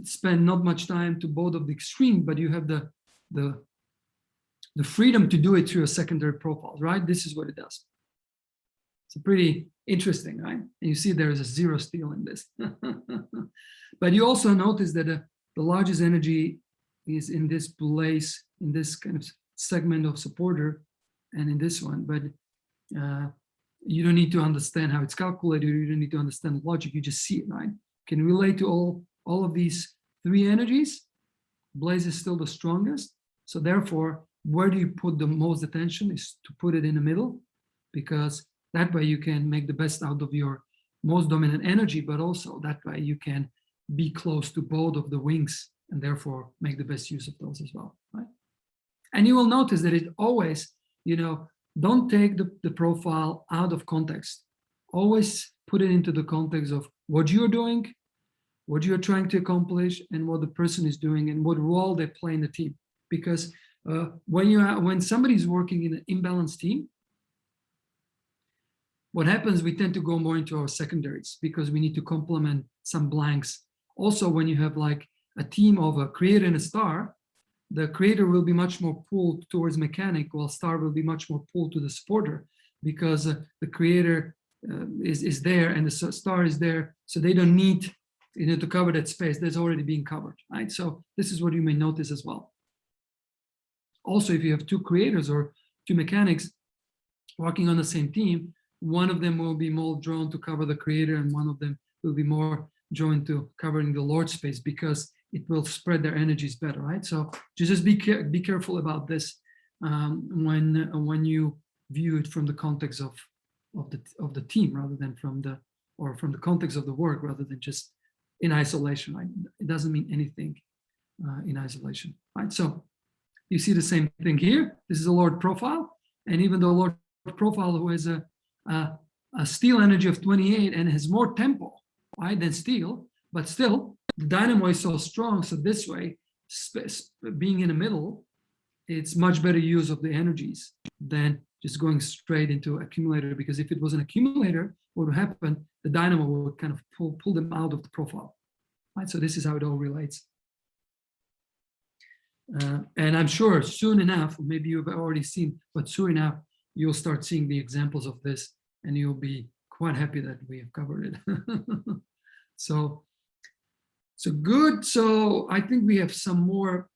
spend not much time to both of the extreme, but you have the freedom to do it through a secondary profile, right? This is what it does. It's pretty interesting, right? And you see there is a zero steel in this. But you also notice that the largest energy is in this place, in this kind of segment of supporter, and in this one. But you don't need to understand how it's calculated. You don't need to understand the logic. You just see it, right? Can relate to all of these three energies. Blaze is still the strongest. So therefore, where do you put the most attention is to put it in the middle, because that way you can make the best out of your most dominant energy, but also that way you can be close to both of the wings and therefore make the best use of those as well, right? And you will notice that it always, don't take the profile out of context. Always put it into the context of what you're doing, what you're trying to accomplish, and what the person is doing and what role they play in the team. Because When somebody's working in an imbalanced team, what happens, we tend to go more into our secondaries because we need to complement some blanks. Also, when you have like a team of a creator and a star, the creator will be much more pulled towards mechanic, while star will be much more pulled to the supporter, because the creator is there and the star is there, so they don't need to cover that space that's already being covered, right? So this is what you may notice as well. Also, if you have two creators or two mechanics working on the same team, one of them will be more drawn to cover the creator and one of them will be more drawn to covering the Lord space, because it will spread their energies better, right? So just be careful about this when you view it from the context of the team rather than from the context of the work rather than just in isolation, right? It doesn't mean anything in isolation, right? So you see the same thing here. This is a Lord profile, and even though Lord profile who has a steel energy of 28 and has more tempo, right, than steel, but still the dynamo is so strong. So this way, being in the middle, it's much better use of the energies than just going straight into accumulator, because if it was an accumulator, what would happen? The dynamo would kind of pull them out of the profile, right? So this is how it all relates. And I'm sure soon enough, maybe you've already seen, but soon enough, you'll start seeing the examples of this and you'll be quite happy that we have covered it. So good. So I think we have some more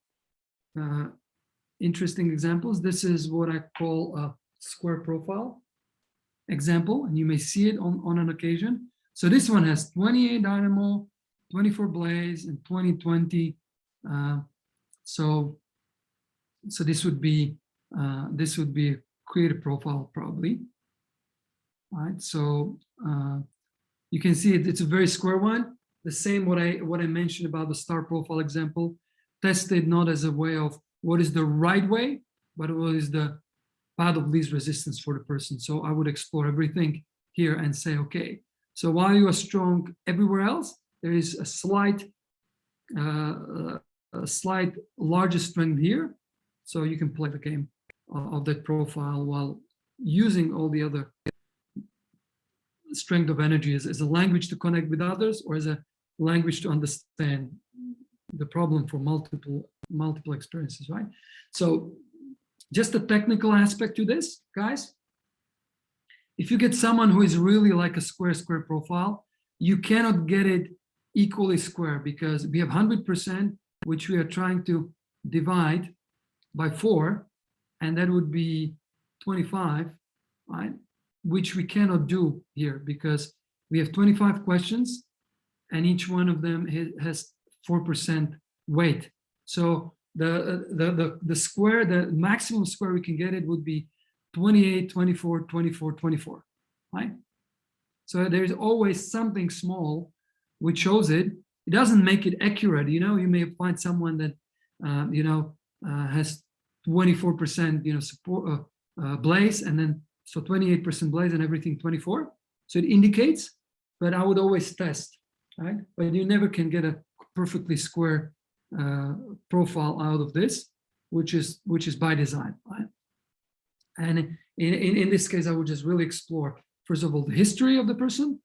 interesting examples. This is what I call a square profile example, and you may see it on an occasion. So this one has 28 dynamo, 24 blaze, and 2020. So this would be a creative profile probably. All right. So you can see it's a very square one. The same what I mentioned about the star profile example, tested not as a way of what is the right way, but what is the path of least resistance for the person. So I would explore everything here and say, okay, so while you are strong everywhere else, there is a slight larger strength here. So you can play the game of that profile while using all the other strength of energy as a language to connect with others, or as a language to understand the problem for multiple experiences, right? So just a technical aspect to this, guys. If you get someone who is really like a square profile, you cannot get it equally square, because we have 100%, which we are trying to divide by 4, and that would be 25, right? Which we cannot do here because we have 25 questions and each one of them has 4% weight. So the square, the maximum square we can get it would be 28, 24, 24, 24, right? So there's always something small which shows it. It doesn't make it accurate. You may find someone that, has 24%, support blaze, and then so 28% blaze and everything 24. So it indicates, but I would always test, right? But you never can get a perfectly square profile out of this, which is by design, right? And in this case, I would just really explore, first of all, the history of the person,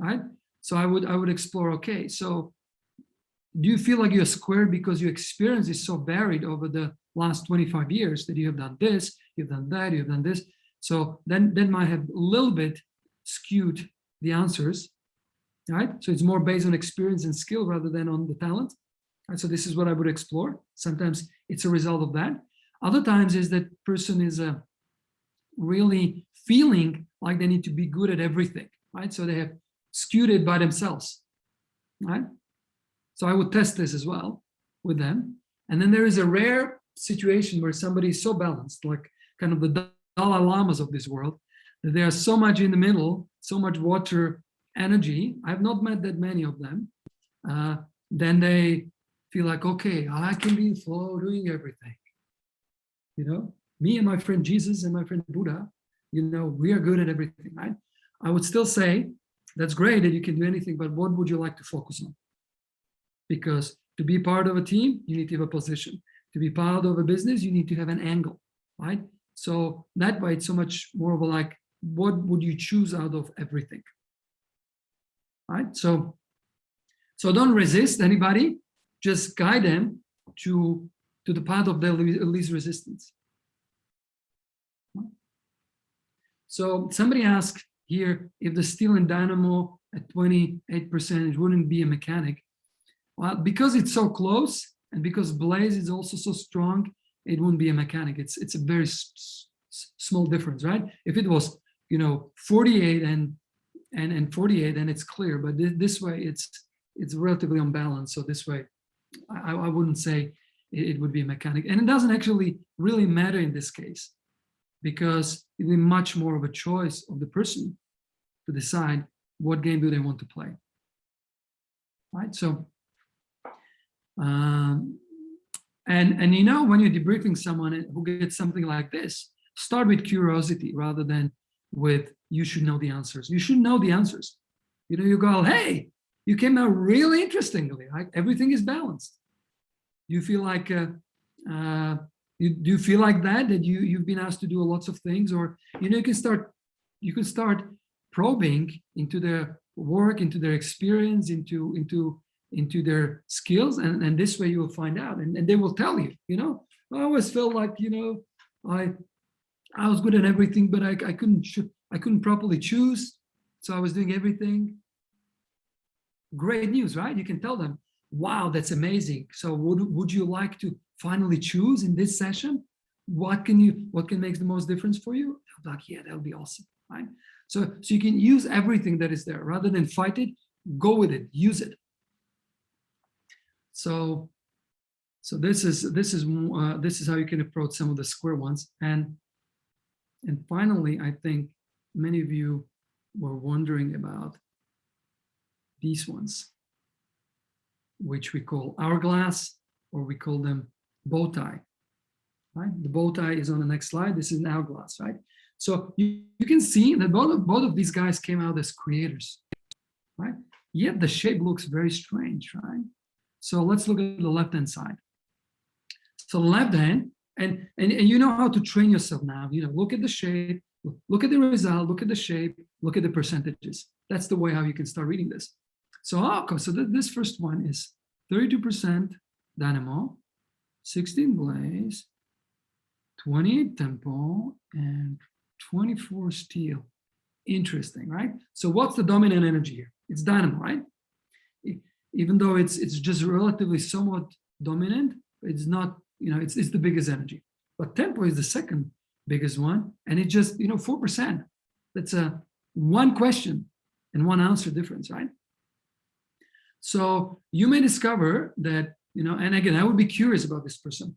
right? So I would explore, okay, so do you feel like you're square because your experience is so varied over the last 25 years that you have done this, you've done that, you've done this. So then might have a little bit skewed the answers, right? So it's more based on experience and skill rather than on the talent. Right? So this is what I would explore. Sometimes it's a result of that. Other times is that person is really feeling like they need to be good at everything, right? So they have skewed it by themselves, right? So I would test this as well with them. And then there is a rare situation where somebody is so balanced, like kind of the Dalai Lamas of this world, that they are so much in the middle, so much water energy. I've not met that many of them. Then they feel like, okay, I can be in flow doing everything. Me and my friend Jesus and my friend Buddha, we are good at everything, right? I would still say, that's great that you can do anything, but what would you like to focus on? Because to be part of a team, you need to have a position. To be part of a business, you need to have an angle, right? So that way, it's so much more of a like, what would you choose out of everything, right? So don't resist anybody, just guide them to the path of the least resistance. So somebody asked here if the steel and dynamo at 28% wouldn't be a mechanic. Well, because it's so close and because Blaze is also so strong, it wouldn't be a mechanic. It's a very small difference, right? If it was, 48 and 48, then it's clear. But this way, it's relatively unbalanced. So this way, I wouldn't say it would be a mechanic. And it doesn't actually really matter in this case, because it would be much more of a choice of the person to decide what game do they want to play, right? So, and when you're debriefing someone who gets something like this, start with curiosity rather than with you should know the answers. You should know the answers. You go, hey, you came out really interestingly. Like everything is balanced. You feel like do you feel like that you've been asked to do lots of things, or you can start probing into their work, into their experience, into their skills, and this way you will find out, and they will tell you. I always felt like I was good at everything, but I couldn't properly choose, so I was doing everything. Great news, right? You can tell them, wow, that's amazing. So would you like to finally choose in this session? What can make the most difference for you? I'm like, yeah, that'll be awesome, right? So you can use everything that is there rather than fight it. Go with it, use it. So this is how you can approach some of the square ones. And finally, I think many of you were wondering about these ones, which we call hourglass, or we call them bow tie, right? The bow tie is on the next slide. This is an hourglass, right? So you can see that both of these guys came out as creators, right? Yet the shape looks very strange, right? So let's look at the left-hand side. So left hand, and you know how to train yourself now. Look at the shape, look at the result, look at the shape, look at the percentages. That's the way how you can start reading this. So this first one is 32% dynamo, 16 blaze, 28 tempo, and 24 steel. Interesting, right? So what's the dominant energy here? It's dynamo, right? Even though it's just relatively somewhat dominant, it's not, it's the biggest energy. But tempo is the second biggest one, and it just 4%. That's a one question and one answer difference, right? So you may discover that, and again, I would be curious about this person.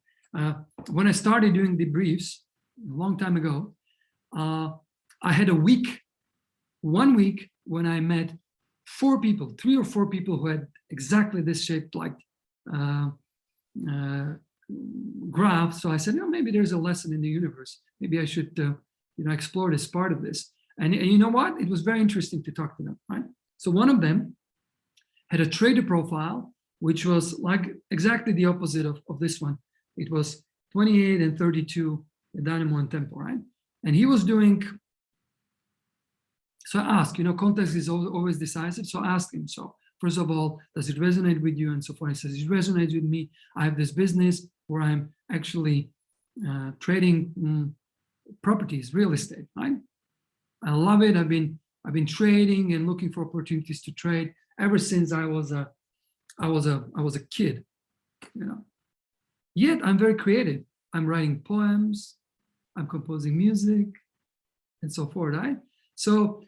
When I started doing debriefs a long time ago, I had 1 week when I met 3 or 4 people who had exactly this shaped like graph. So I said, maybe there's a lesson in the universe. Maybe I should, explore this part of this. And you know what? It was very interesting to talk to them, right? So one of them had a trader profile, which was like exactly the opposite of this one. It was 28 and 32 dynamo and tempo, right? And he was doing, so I asked, context is always decisive. So I asked him, so first of all, does it resonate with you? And so forth. He says, it resonates with me. I have this business where I'm actually trading properties, real estate, right? I love it. I've been trading and looking for opportunities to trade ever since I was a kid, Yet I'm very creative. I'm writing poems, I'm composing music, and so forth, right? So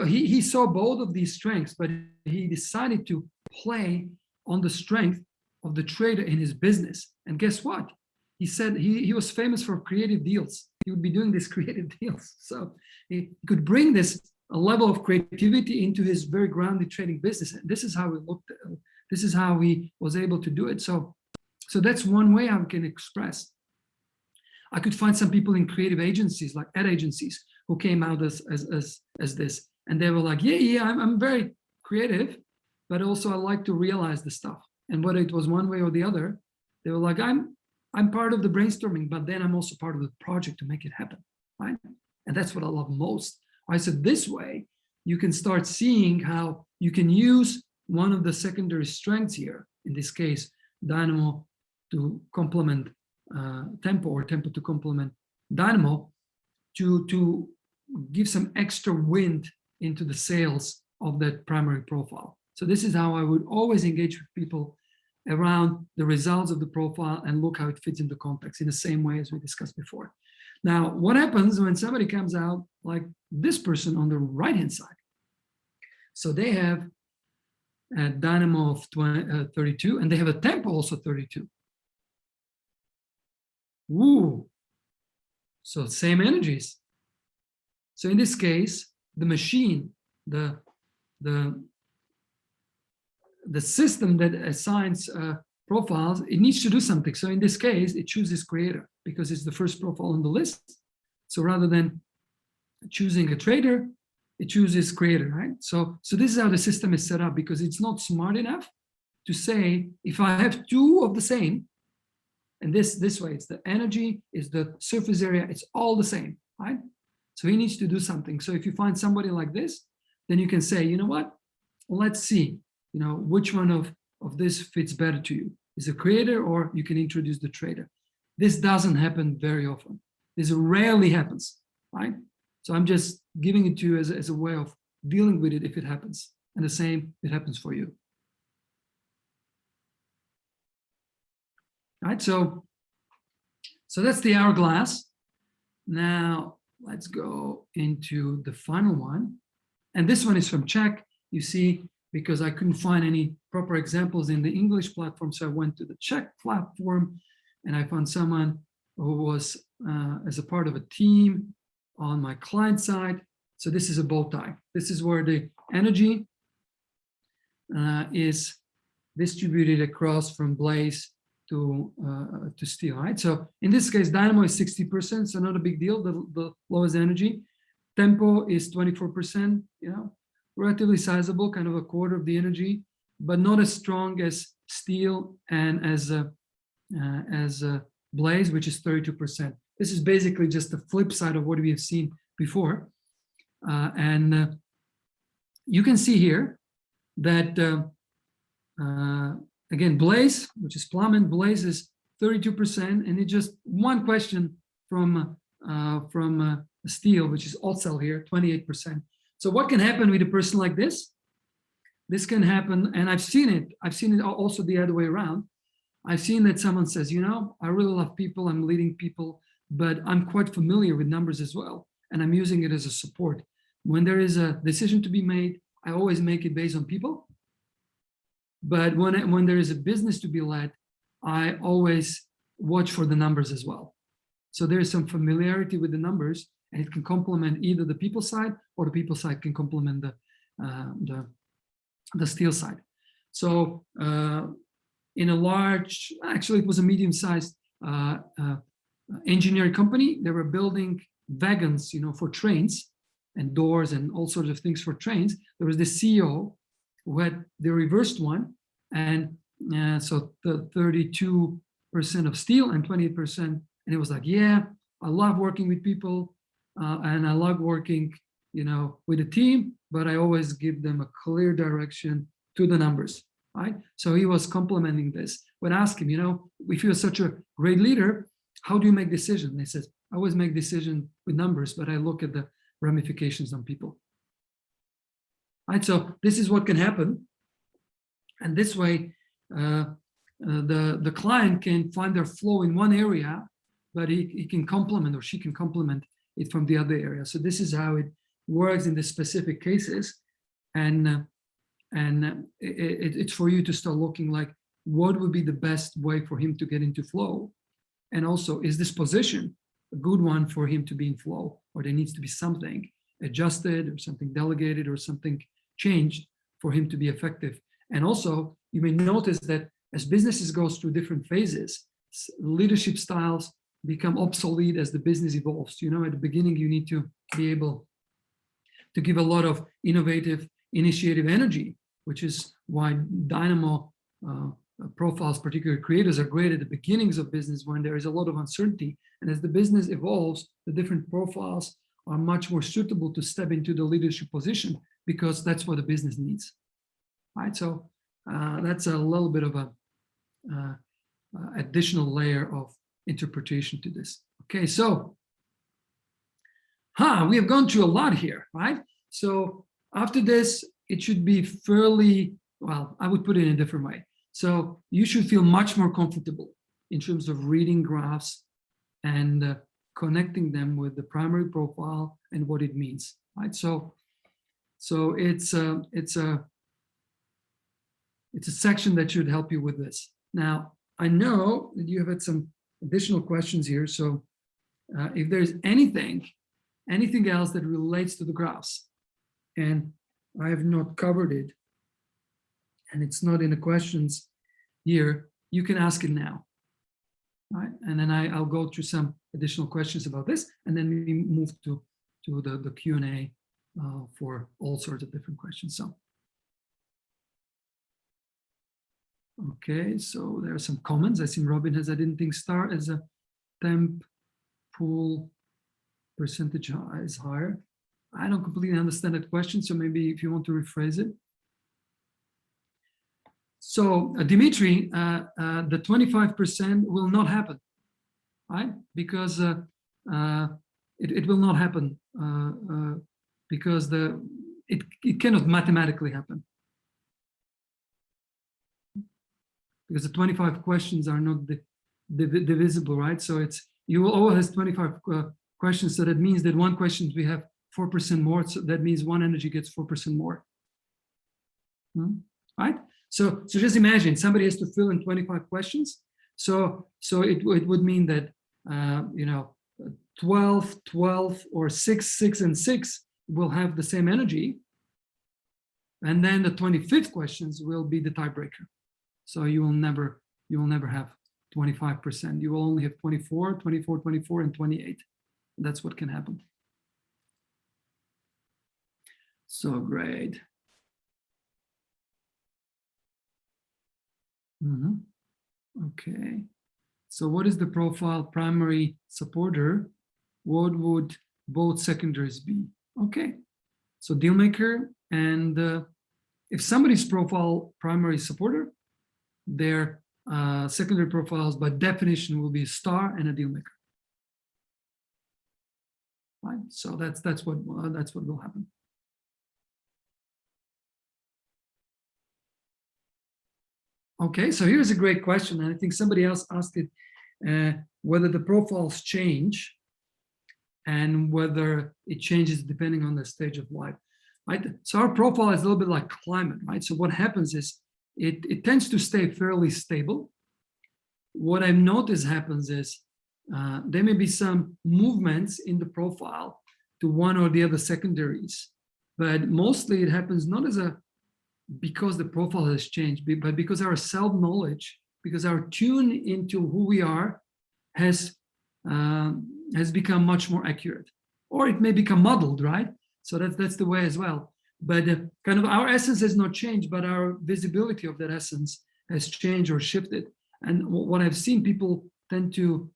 he saw both of these strengths, but he decided to play on the strength of the trader in his business. And guess what? He said he was famous for creative deals. He would be doing these creative deals. So he could bring this a level of creativity into his very grounded trading business. And this is how we looked at it. This is how he was able to do it. So that's one way I can express. I could find some people in creative agencies, like ad agencies, who came out as this. And they were like, yeah, I'm very creative, but also I like to realize the stuff. And whether it was one way or the other, they were like, I'm I'm part of the brainstorming, but then I'm also part of the project to make it happen, right? And that's what I love most. I said this way, you can start seeing how you can use one of the secondary strengths here, in this case, dynamo to complement tempo, or tempo to complement dynamo, to give some extra wind into the sails of that primary profile. So this is how I would always engage with people around the results of the profile and look how it fits into context in the same way as we discussed before. Now, what happens when somebody comes out like this person on the right-hand side? So they have a dynamo of 32, and they have a tempo also 32. Woo! So same energies. So in this case, the machine, the system that assigns profiles, it needs to do something. So in this case, it chooses creator because it's the first profile on the list. So rather than choosing a trader, it chooses creator, right? So this is how the system is set up, because it's not smart enough to say, if I have two of the same, and this way, it's the energy, it's the surface area, it's all the same, right? So he needs to do something. So if you find somebody like this, then you can say, you know what? Let's see, which one of this fits better to you. Is a creator, or you can introduce the trader. This doesn't happen very often. This rarely happens, right? So I'm just giving it to you as a way of dealing with it if it happens. And the same, it happens for you. Right, so that's the hourglass. Now let's go into the final one. And this one is from Czech, you see, because I couldn't find any proper examples in the English platform. So I went to the Czech platform and I found someone who was as a part of a team on my client side. So this is a bow tie. This is where the energy is distributed across from blaze to steel, right? So in this case, dynamo is 60%, so not a big deal, the lowest energy. Tempo is 24%, relatively sizable, kind of a quarter of the energy, but not as strong as steel and as blaze, which is 32%. This is basically just the flip side of what we have seen before. And you can see here that again, blaze, which is plummet, blaze is 32%, and it's just one question from steel, which is ocell here, 28%. So what can happen with a person like this? This can happen, and I've seen it also the other way around. I've seen that someone says, I really love people, I'm leading people, but I'm quite familiar with numbers as well, and I'm using it as a support. When there is a decision to be made, I always make it based on people. But when there is a business to be led, I always watch for the numbers as well. So there is some familiarity with the numbers, and it can complement either the people side, or the people side can complement the steel side. So in a large, actually it was a medium-sized engineering company, they were building wagons, for trains and doors and all sorts of things for trains. There was the CEO who had the reversed one, and so the 32% of steel and 28%, and it was like, yeah, I love working with people, and I love working, with a team, but I always give them a clear direction to the numbers, right? So he was complimenting this. When I asked him, if you're such a great leader, how do you make decisions? And he says, I always make decisions with numbers, but I look at the ramifications on people. Right, so this is what can happen, and this way the client can find their flow in one area, but he can complement, or she can complement it from the other area. So this is how it works in the specific cases, and it's for you to start looking like what would be the best way for him to get into flow, and also is this position a good one for him to be in flow, or there needs to be something adjusted or something delegated or something changed for him to be effective. And also you may notice that as businesses goes through different phases, leadership styles become obsolete as the business evolves. At the beginning you need to be able to give a lot of innovative initiative energy, which is why dynamo profiles, particularly creators, are great at the beginnings of business when there is a lot of uncertainty. And as the business evolves, the different profiles are much more suitable to step into the leadership position because that's what the business needs. Right? So that's a little bit of a additional layer of interpretation to this. Okay, so we have gone through a lot here, right? So after this, it should be fairly, well, I would put it in a different way. So you should feel much more comfortable in terms of reading graphs and connecting them with the primary profile and what it means, right? So it's a section that should help you with this. Now, I know that you have had some additional questions here. So if there's anything else that relates to the graphs, and I have not covered it, and it's not in the questions here, you can ask it now. Right? And then I'll go through some additional questions about this, and then we move to the Q&A for all sorts of different questions. So, okay, so there are some comments. I see Robin has, I didn't think star as a temp pool percentage is higher. I don't completely understand that question, so maybe if you want to rephrase it. So Dimitri, the 25% will not happen, right? Because it will not happen because it cannot mathematically happen. Because the 25 questions are not divisible, right? So it's, you always has 25 questions, so that means that one question we have 4% more, so that means one energy gets 4% more. Right? So just imagine somebody has to fill in 25 questions. So it would mean that 12, 12, or 6, 6, and 6 will have the same energy, and then the 25th questions will be the tiebreaker. So you will never have 25%. You will only have 24, 24, 24, and 28. That's what can happen. So great. Okay. So what is the profile primary supporter? What would both secondaries be? Okay. So deal maker, and if somebody's profile primary supporter, their secondary profiles by definition will be a star and a deal maker. Right. So that's what will happen. Okay, so here's a great question, and I think somebody else asked it, whether the profiles change and whether it changes depending on the stage of life, right? So our profile is a little bit like climate, right? So what happens is it tends to stay fairly stable. What I've noticed happens is there may be some movements in the profile to one or the other secondaries, but mostly it happens not as because the profile has changed, but because our self-knowledge, because our tune into who we are has become much more accurate, or it may become muddled, right? So that's the way as well. But kind of our essence has not changed, but our visibility of that essence has changed or shifted. And what I've seen, people tend to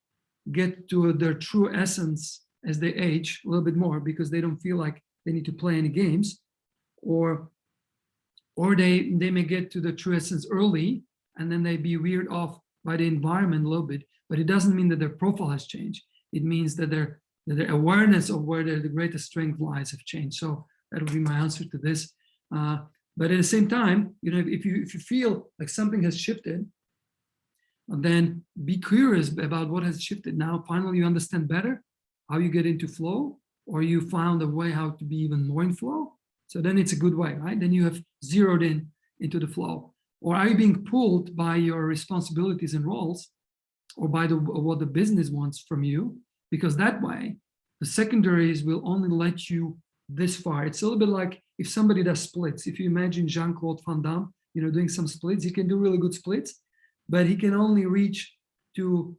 get to their true essence as they age a little bit more because they don't feel like they need to play any games, or they may get to the true essence early and then they be veered off by the environment a little bit, but it doesn't mean that their profile has changed. It means that their awareness of where the greatest strength lies have changed. So that would be my answer to this. But at the same time, if you feel like something has shifted, then be curious about what has shifted. Now, finally, you understand better how you get into flow, or you found a way how to be even more in flow. So then it's a good way, right? Then you have zeroed into the flow. Or are you being pulled by your responsibilities and roles, or by what the business wants from you? Because that way, the secondaries will only let you this far. It's a little bit like if somebody does splits. If you imagine Jean-Claude Van Damme, doing some splits, he can do really good splits, but he can only reach to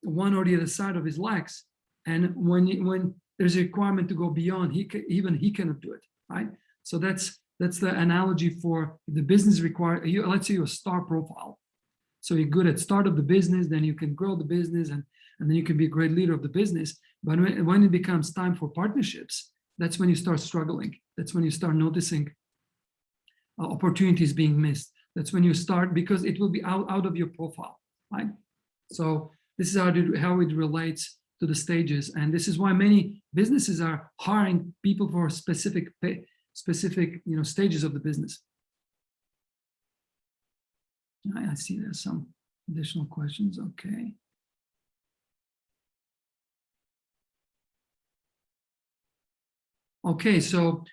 one or the other side of his legs. And when there's a requirement to go beyond, he cannot do it, right? So that's That's the analogy for the business require. Let's say you're a star profile. So you're good at start of the business, then you can grow the business, and then you can be a great leader of the business. But when it becomes time for partnerships, that's when you start struggling. That's when you start noticing opportunities being missed. That's when you start, because it will be out of your profile, right? So this is how it relates to the stages. And this is why many businesses are hiring people for specific stages of the business. I see there's some additional questions. Okay. Okay, so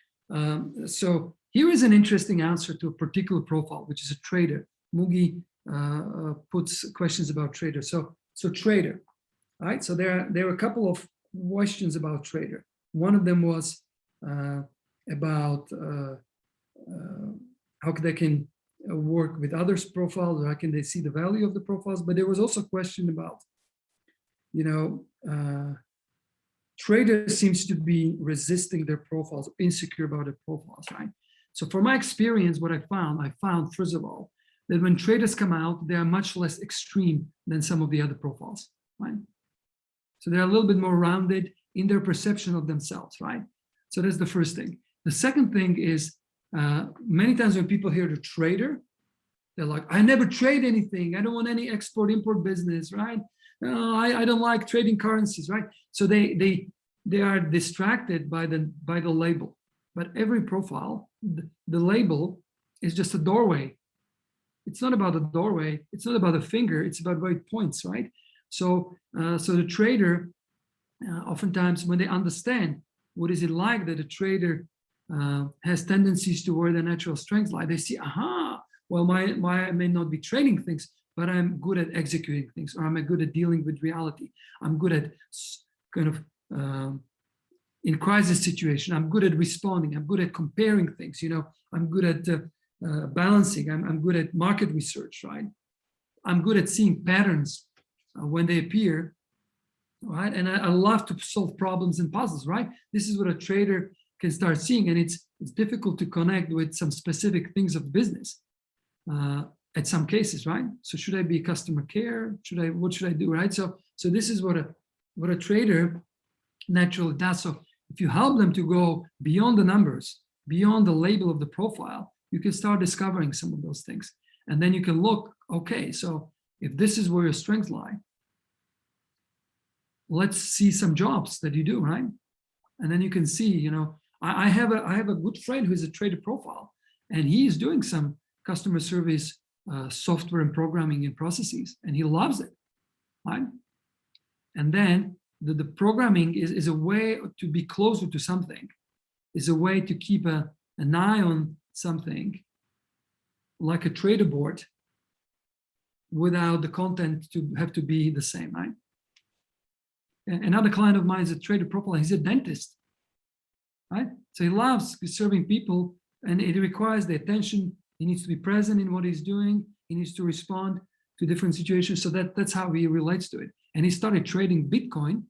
here is an interesting answer to a particular profile, which is a trader. Mugi puts questions about trader. So trader, right? So there are a couple of questions about trader. One of them was about how they can work with others' profiles, or how can they see the value of the profiles. But there was also a question about, trader seems to be resisting their profiles, insecure about their profiles, right? So from my experience, what I found first of all, that when traders come out, they are much less extreme than some of the other profiles, right? So they're a little bit more rounded in their perception of themselves, right? So that's the first thing. The second thing is, many times when people hear the trader, they're like, I never trade anything. I don't want any export-import business, right? I don't like trading currencies, right? So they are distracted by the label. But every profile, the label is just a doorway. It's not about the doorway. It's not about a finger. It's about where it points, right? So the trader, oftentimes when they understand what is it like that a trader has tendencies to where their natural strengths lie, they see, aha, well, I may not be trading things, but I'm good at executing things, or I'm good at dealing with reality. I'm good at kind of in crisis situation. I'm good at responding. I'm good at comparing things. I'm good at balancing. I'm good at market research, right? I'm good at seeing patterns when they appear, right? And I love to solve problems and puzzles, right? This is what a trader can start seeing, and it's difficult to connect with some specific things of business. At some cases, right? So should I be customer care? What should I do, right? So this is what a trader naturally does. So if you help them to go beyond the numbers, beyond the label of the profile, you can start discovering some of those things. And then you can look, okay, so if this is where your strengths lie, let's see some jobs that you do, right? And then you can see, I have a good friend who's a trader profile, and he is doing some customer service software and programming and processes, and he loves it, right? And then the programming is a way to be closer to something, is a way to keep an eye on something like a trader board without the content to have to be the same, right? Another client of mine is a trader profile. He's a dentist, right? So he loves serving people, and it requires the attention. He needs to be present in what he's doing. He needs to respond to different situations. So that's how he relates to it. And he started trading Bitcoin,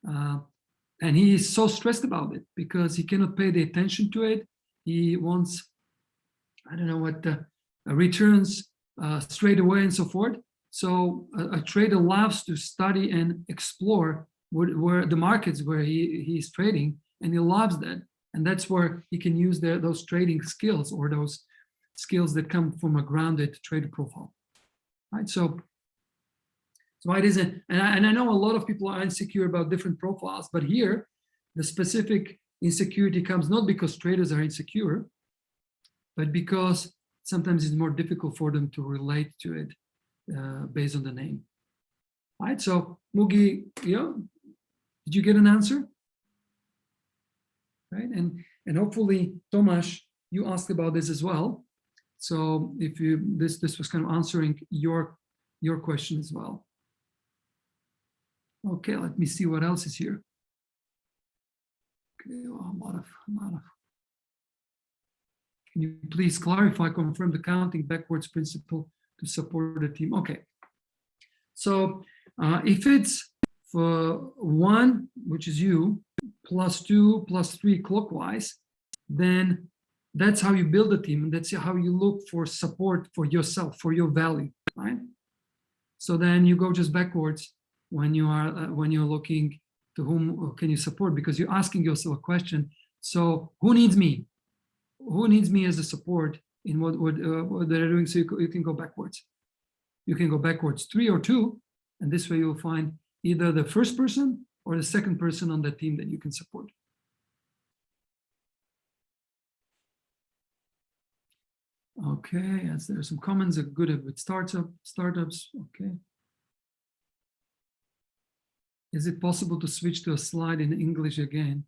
and he is so stressed about it because he cannot pay the attention to it. He wants, I don't know what, returns straight away and so forth. So a trader loves to study and explore where the markets where he's trading, and he loves that. And that's where he can use those trading skills, or those skills that come from a grounded trader profile, right? So it isn't, and I know a lot of people are insecure about different profiles, but here the specific insecurity comes not because traders are insecure, but because sometimes it's more difficult for them to relate to it based on the name, right? So Mugi, did you get an answer? Right, and hopefully Tomasz, you asked about this as well. So if this was kind of answering your question as well. Okay, let me see what else is here. Okay, well, a lot of. Can you please clarify, confirm the counting backwards principle to support the team? Okay. So if it's for 1, which is you, +2 +3 clockwise, then that's how you build a team, and that's how you look for support for yourself, for your value, right? So then you go just backwards when you're looking to whom can you support, because you're asking yourself a question. So who needs me? Who needs me as a support in what they're doing? So you can go backwards. You can go backwards 3 or 2, and this way you'll find either the first person or the second person on the team that you can support. Okay, as there are some comments are good with startups. Okay. Is it possible to switch to a slide in English again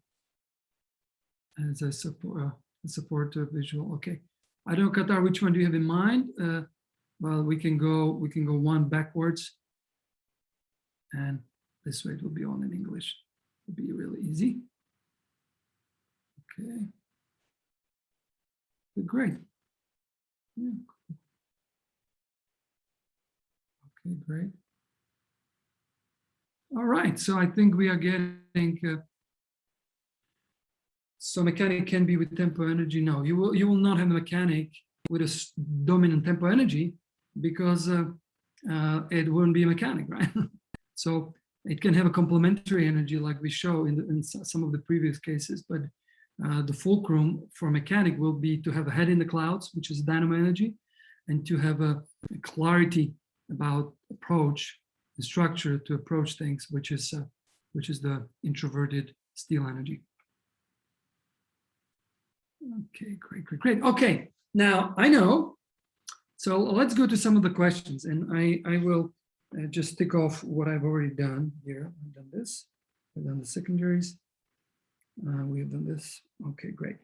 as a support visual? Okay, I don't know, Qatar, which one do you have in mind? Well, we can go one backwards, and this way it will be all in English. It'll be really easy. Okay. Great. Yeah. Okay, great. All right, so I think we are getting. So mechanic can be with tempo energy. No, you will not have a mechanic with a dominant tempo energy, because it wouldn't be a mechanic, right? So it can have a complementary energy like we show in some of the previous cases, but the fulcrum for mechanic will be to have a head in the clouds, which is dynamo energy, and to have a clarity about approach, the structure to approach things, which is the introverted steel energy. Okay, great. Okay, now I know. So let's go to some of the questions, and I will just tick off what I've already done here. I've done this. I've done the secondaries. We have done this. Okay, great.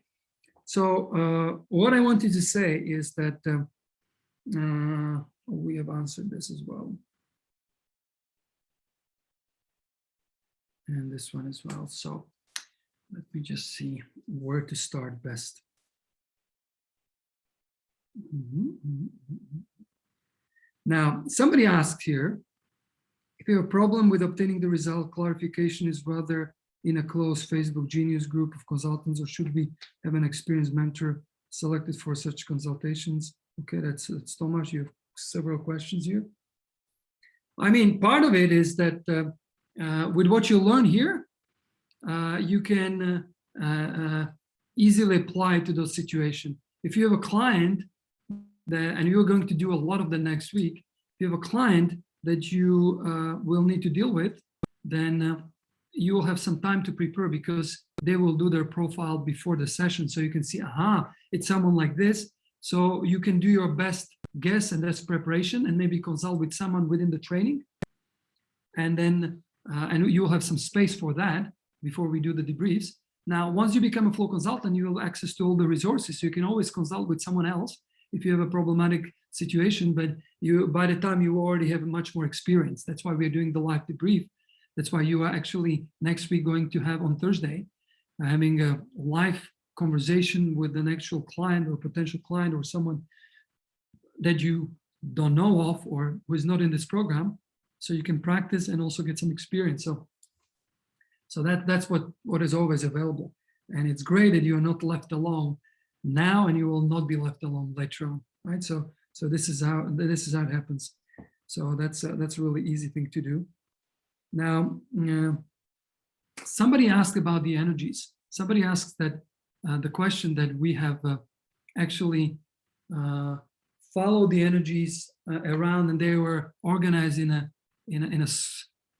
So what I wanted to say is that we have answered this as well. And this one as well. So let me just see where to start best. Now, somebody asked here, if you have a problem with obtaining the result, clarification is rather in a close Facebook Genius group of consultants, or should we have an experienced mentor selected for such consultations? Okay, that's Tomas. You have several questions here. I mean, part of it is that with what you learn here, you can easily apply to those situations. If you have a client and you're going to do a lot of the next week, if you have a client that you will need to deal with, then you will have some time to prepare, because they will do their profile before the session. So you can see, aha, it's someone like this. So you can do your best guess, and that's preparation, and maybe consult with someone within the training. And then, and you'll have some space for that before we do the debriefs. Now, once you become a flow consultant, you will have access to all the resources. So you can always consult with someone else if you have a problematic situation, but by the time you already have much more experience. That's why we're doing the live debrief. That's why you are actually next week going to have on Thursday, having a live conversation with an actual client or potential client, or someone that you don't know of or who is not in this program, so you can practice and also get some experience. So that's what is always available. And it's great that you are not left alone now, and you will not be left alone later on, right? So this is how it happens. So that's a really easy thing to do. Now, somebody asked about the energies. Somebody asked that the question that we have actually followed the energies around, and they were organized in a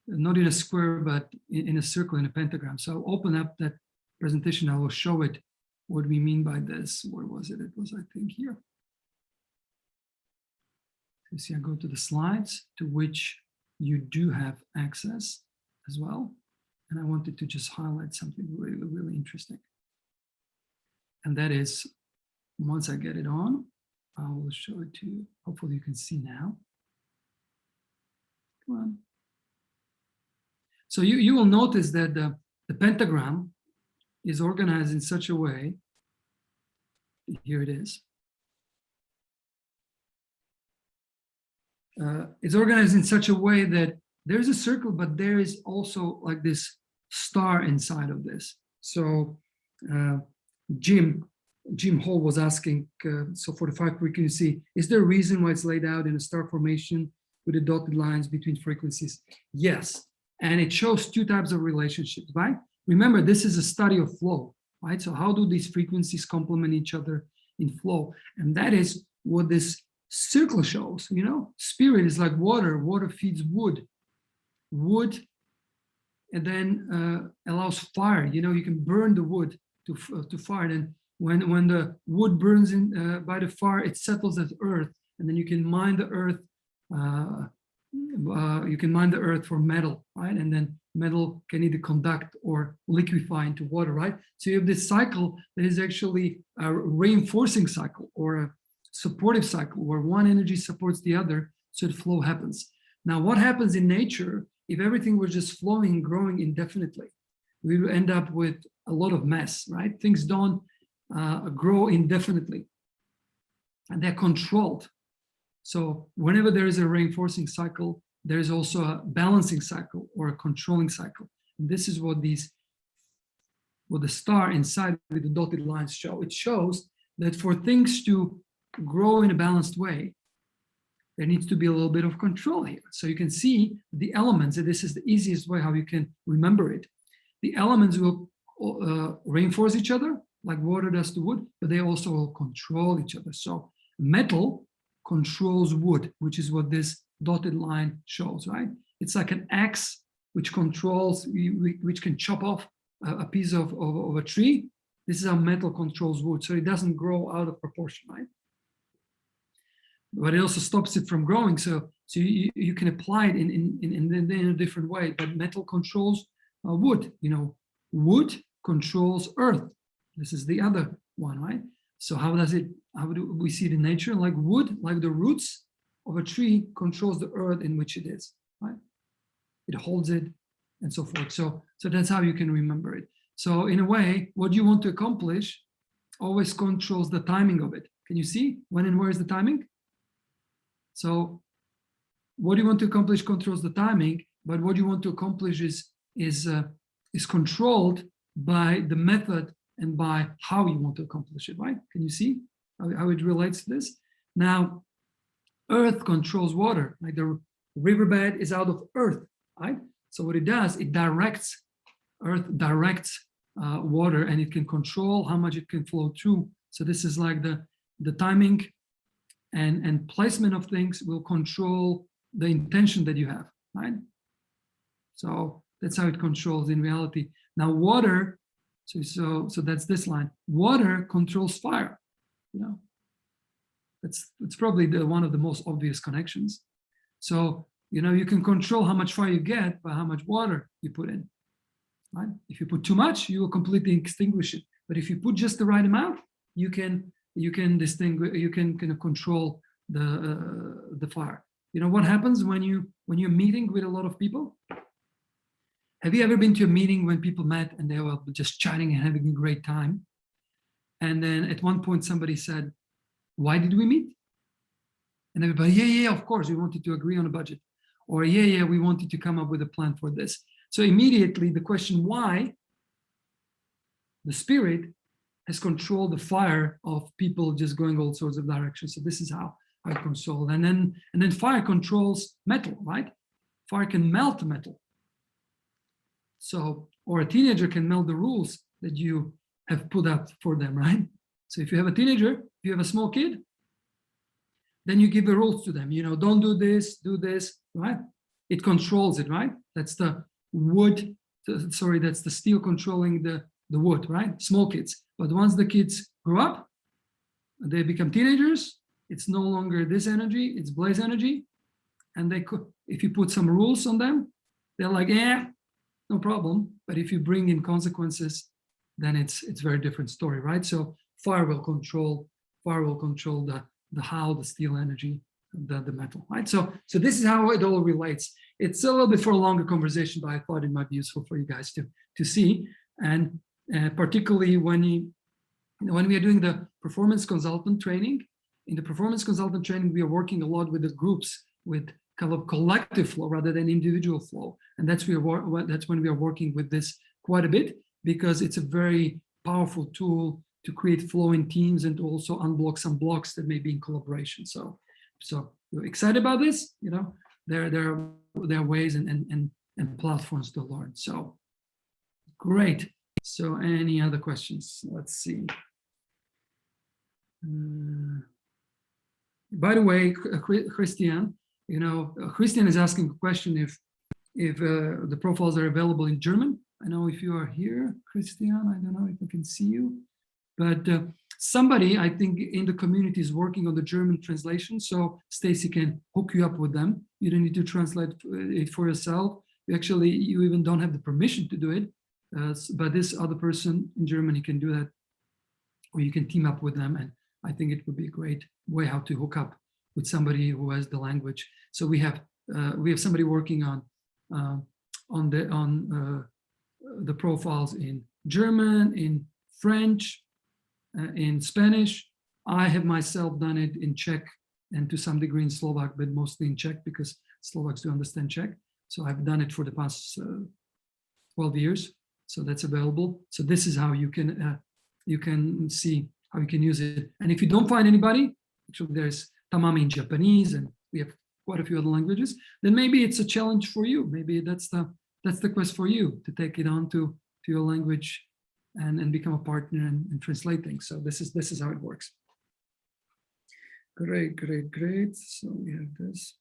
not in a square, but in a circle, in a pentagram. So I'll open up that presentation. I will show it what we mean by this. Where was it? It was, I think, here. You see, I go to the slides, to which you do have access as well. And I wanted to just highlight something really, really interesting. And that is, once I get it on, I will show it to you. Hopefully you can see now. Come on. So you will notice that the pentagram is organized in such a way. Here it is. It's organized in such a way that there's a circle, but there is also like this star inside of this. So Jim Jim Hall was asking, so for the 5 frequency, is there a reason why it's laid out in a star formation with the dotted lines between frequencies? Yes, and it shows 2 types of relationships, right? Remember, this is a study of flow, right? So how do these frequencies complement each other in flow? And that is what this circle shows, you know? Spirit is like water. Water feeds wood. Wood, and then allows fire. You know, you can burn the wood to fire. And when the wood burns in by the fire, it settles as earth, and then you can mine the earth. You can mine the earth for metal, right? And then metal can either conduct or liquefy into water, right? So you have this cycle that is actually a reinforcing cycle or a supportive cycle where one energy supports the other, so the flow happens. Now, what happens in nature if everything was just flowing, growing indefinitely? We would end up with a lot of mess, right? Things don't grow indefinitely, and they're controlled. So whenever there is a reinforcing cycle, there is also a balancing cycle or a controlling cycle. And this is what the star inside with the dotted lines show. It shows that for things to grow in a balanced way, there needs to be a little bit of control here. So you can see the elements, and this is the easiest way how you can remember it. The elements will reinforce each other like water does to wood, but they also will control each other. So metal controls wood, which is what this dotted line shows, right? It's like an axe which controls, which can chop off a piece of a tree. This is how metal controls wood, so it doesn't grow out of proportion, right? But it also stops it from growing. So you can apply it in a different way. But metal controls wood. You know, wood controls earth. This is the other one, right? So how do we see it in nature? Like wood, like the roots of a tree controls the earth in which it is, right? It holds it and so forth. So that's how you can remember it. So in a way, what you want to accomplish always controls the timing of it. Can you see when and where is the timing? So what you want to accomplish controls the timing, but what you want to accomplish is controlled by the method and by how you want to accomplish it, right? Can you see how it relates to this? Now, earth controls water, like the riverbed is out of earth, right? So what it does, it directs, earth directs water, and it can control how much it can flow through. So this is like the timing and placement of things will control the intention that you have, right? So that's how it controls in reality. Now water, so that's this line. Water controls fire, you know. It's probably one of the most obvious connections. So, you know, you can control how much fire you get by how much water you put in, right? If you put too much, you will completely extinguish it. But if you put just the right amount, you can distinguish, you can kind of control the fire. You know what happens when you're meeting with a lot of people? Have you ever been to a meeting when people met and they were just chatting and having a great time? And then at one point somebody said, "Why did we meet?" And everybody, yeah, of course, we wanted to agree on a budget. Or yeah, we wanted to come up with a plan for this. So immediately the question why, the spirit has controlled the fire of people just going all sorts of directions. So this is how I control. And then fire controls metal, right? Fire can melt metal. So, or a teenager can melt the rules that you have put up for them, right? So if you have a teenager, if you have a small kid, then you give the rules to them, you know, don't do this, right? It controls it, right? That's the wood, that's the steel controlling the wood, right? Small kids. But once the kids grow up, they become teenagers, it's no longer this energy, it's blaze energy. And they could, if you put some rules on them, they're like, yeah, no problem. But if you bring in consequences, then it's a very different story, right? So fire will control the how, the steel energy, the metal, right? So this is how it all relates. It's a little bit for a longer conversation, but I thought it might be useful for you guys to see. And particularly when we are doing the performance consultant training, in the performance consultant training, we are working a lot with the groups, with kind of collective flow rather than individual flow. And that's when we are working with this quite a bit, because it's a very powerful tool to create flow in teams and to also unblock some blocks that may be in collaboration. So you're excited about this? You know, there are ways and platforms to learn. So great. So any other questions? Let's see. By the way, Christian, you know, Christian is asking a question if the profiles are available in German. I know if you are here, Christian, I don't know if I can see you, but somebody I think in the community is working on the German translation, so Stacy can hook you up with them. You don't need to translate it for yourself. You even don't have the permission to do it, but this other person in Germany can do that, or you can team up with them, and I think it would be a great way how to hook up with somebody who has the language. So we have somebody working on the profiles in German, in French, in Spanish. I have myself done it in Czech and to some degree in Slovak, but mostly in Czech because Slovaks do understand Czech. So I've done it for the past 12 years. So that's available. So this is how you can see how you can use it. And if you don't find anybody, actually there's Tamami in Japanese, and we have quite a few other languages, then maybe it's a challenge for you. Maybe that's the quest for you, to take it on to your language and become a partner and translate things. So this is how it works. Great. So we have this.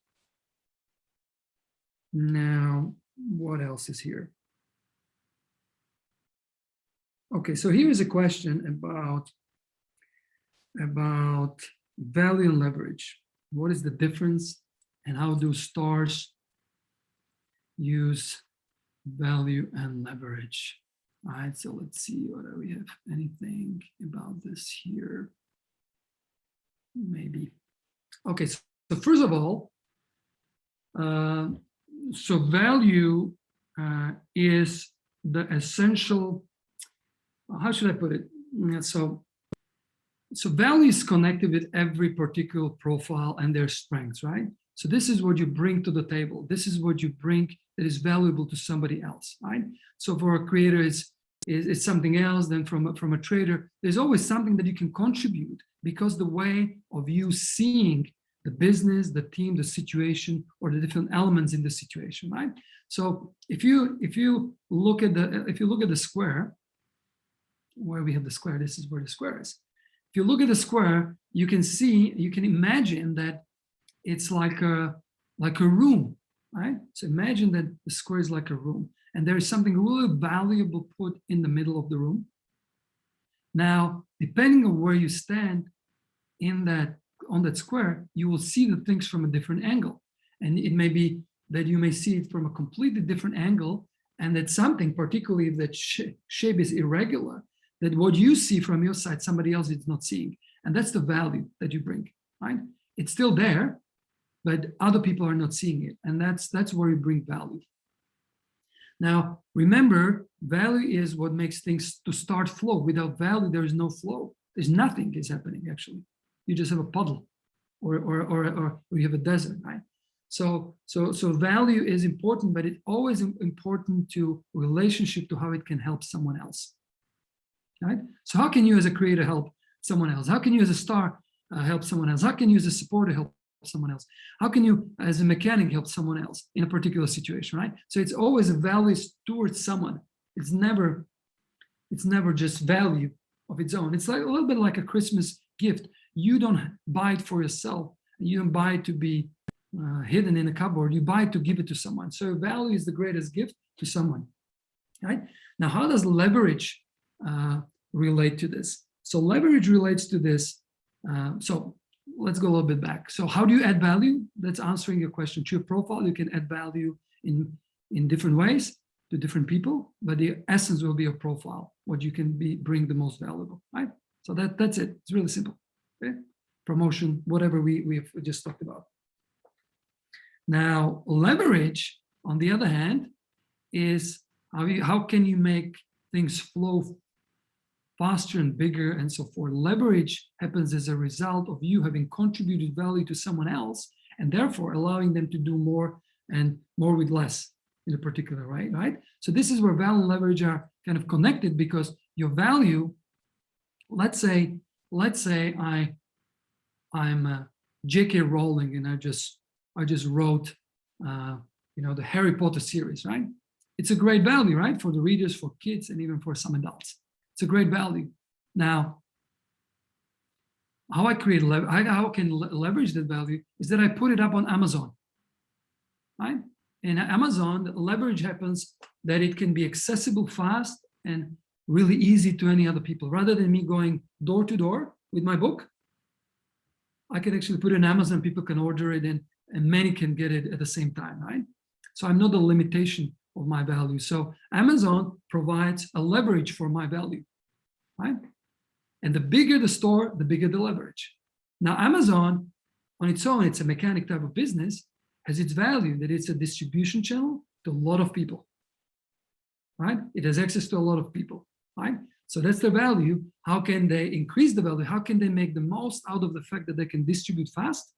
Now, what else is here? Okay, so here is a question about value and leverage. What is the difference, and how do stars use value and leverage? All right, so let's see whether we have anything about this here. Maybe. Okay, so first of all, so value is the essential, how should I put it? So value is connected with every particular profile and their strengths, right? So this is what you bring to the table. This is what you bring that is valuable to somebody else, right? So for a creator, it's something else. Then from a trader, there's always something that you can contribute, because the way of you seeing the business, the team, the situation, or the different elements in the situation, right? So if you look at the square, where we have the square, this is where the square is. If you look at the square, you can imagine that it's like a room, right? So imagine that the square is like a room, and there is something really valuable put in the middle of the room. Now, depending on where you stand on that square, you will see the things from a different angle. And it may be that you may see it from a completely different angle, and that something, particularly if that shape is irregular, that what you see from your side, somebody else is not seeing. And that's the value that you bring, right? It's still there, but other people are not seeing it. And that's where you bring value. Now, remember, value is what makes things to start flow. Without value, there is no flow. There's nothing is happening, actually. You just have a puddle or you have a desert, right? So value is important, but it's always important to relationship to how it can help someone else, right? So how can you as a creator help someone else? How can you as a star help someone else? How can you as a supporter help someone else? How can you as a mechanic help someone else in a particular situation, right? So it's always a value towards someone. It's never just value of its own. It's like a little bit like a Christmas gift. You don't buy it for yourself. You don't buy it to be hidden in a cupboard. You buy it to give it to someone. So value is the greatest gift to someone, right? Now, how does leverage relate to this? So leverage relates to this. So let's go a little bit back. So how do you add value? That's answering your question. To your profile, you can add value in different ways to different people, but the essence will be a profile, what you can bring the most valuable, right? So that's it. It's really simple. Okay? Promotion, whatever we've just talked about. Now, leverage, on the other hand, is how can you make things flow faster and bigger and so forth. Leverage happens as a result of you having contributed value to someone else and therefore allowing them to do more and more with less in a particular way, right? So this is where value and leverage are kind of connected, because your value let's say I'm J.K. Rowling and I just wrote the Harry Potter series, right? It's a great value, right? For the readers, for kids, and even for some adults. It's a great value. Now, how I create how I can leverage that value is that I put it up on Amazon, right? In Amazon, the leverage happens that it can be accessible fast and really easy to any other people. Rather than me going door to door with my book, I can actually put it in Amazon, people can order it and many can get it at the same time, right? So I'm not the limitation of my value. So Amazon provides a leverage for my value, right? And the bigger the store, the bigger the leverage. Now, Amazon on its own, it's a mechanic type of business, has its value that it's a distribution channel to a lot of people, right? It has access to a lot of people, right? So that's their value. How can they increase the value? How can they make the most out of the fact that they can distribute fast?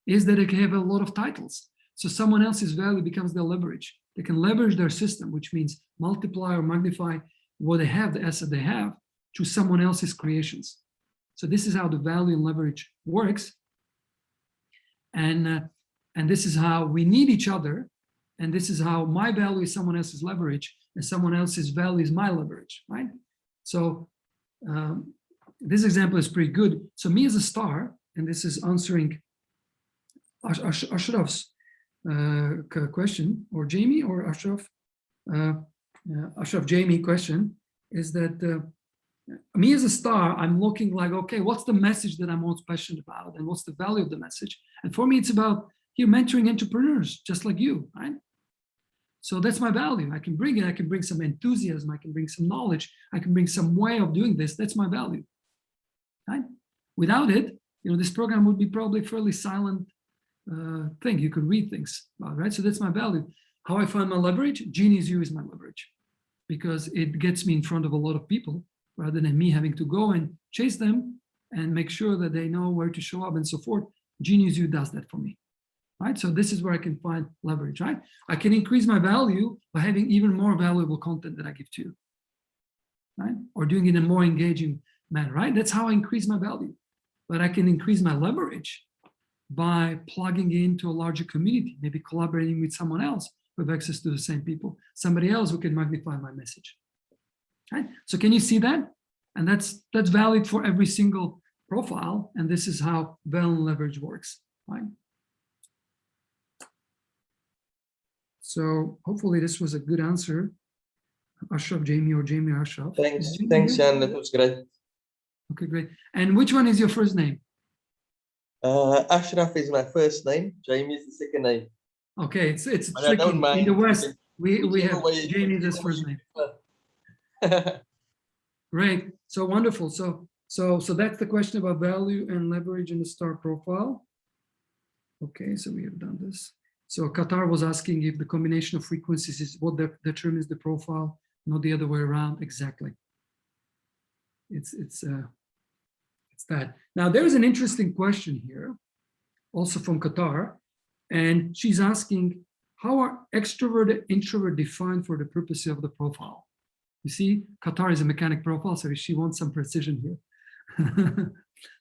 Is that they can have a lot of titles. So someone else's value becomes their leverage. They can leverage their system, which means multiply or magnify what they have, the asset they have, to someone else's creations. So this is how the value and leverage works. And this is how we need each other. And this is how my value is someone else's leverage and someone else's value is my leverage, right? So this example is pretty good. So me as a star, and this is answering Ashraf's question, or Jamie or Ashraf, Jamie question, is that me as a star, I'm looking like, okay, what's the message that I'm most passionate about and what's the value of the message? And for me, it's about here mentoring entrepreneurs just like you, right? So that's my value. I can bring it. I can bring some enthusiasm. I can bring some knowledge. I can bring some way of doing this. That's my value, right? Without it, this program would be probably a fairly silent thing. You could read things about, right? So that's my value. How I find my leverage? Genius U is my leverage because it gets me in front of a lot of people rather than me having to go and chase them and make sure that they know where to show up and so forth. Genius U does that for me. Right? So this is where I can find leverage, right? I can increase my value by having even more valuable content that I give to you, right? Or doing it in a more engaging manner, right? That's how I increase my value. But I can increase my leverage by plugging into a larger community, maybe collaborating with someone else who have access to the same people, somebody else who can magnify my message, right? So can you see that? And that's valid for every single profile. And this is how value and leverage works, right? So hopefully this was a good answer. Ashraf, Jamie, or Jamie, Ashraf. Thanks, Jan. That was great. Okay, great. And which one is your first name? Ashraf is my first name. Jamie is the second name. Okay, it's But tricky. In the West, we have Jamie as first name. Great. So wonderful. So that's the question about value and leverage in the star profile. Okay, so we have done this. So Qatar was asking if the combination of frequencies is what determines the profile, not the other way around. Exactly. It's that. Now there is an interesting question here, also from Qatar, and she's asking how are extrovert and introvert defined for the purpose of the profile? You see, Qatar is a mechanic profile, so she wants some precision here.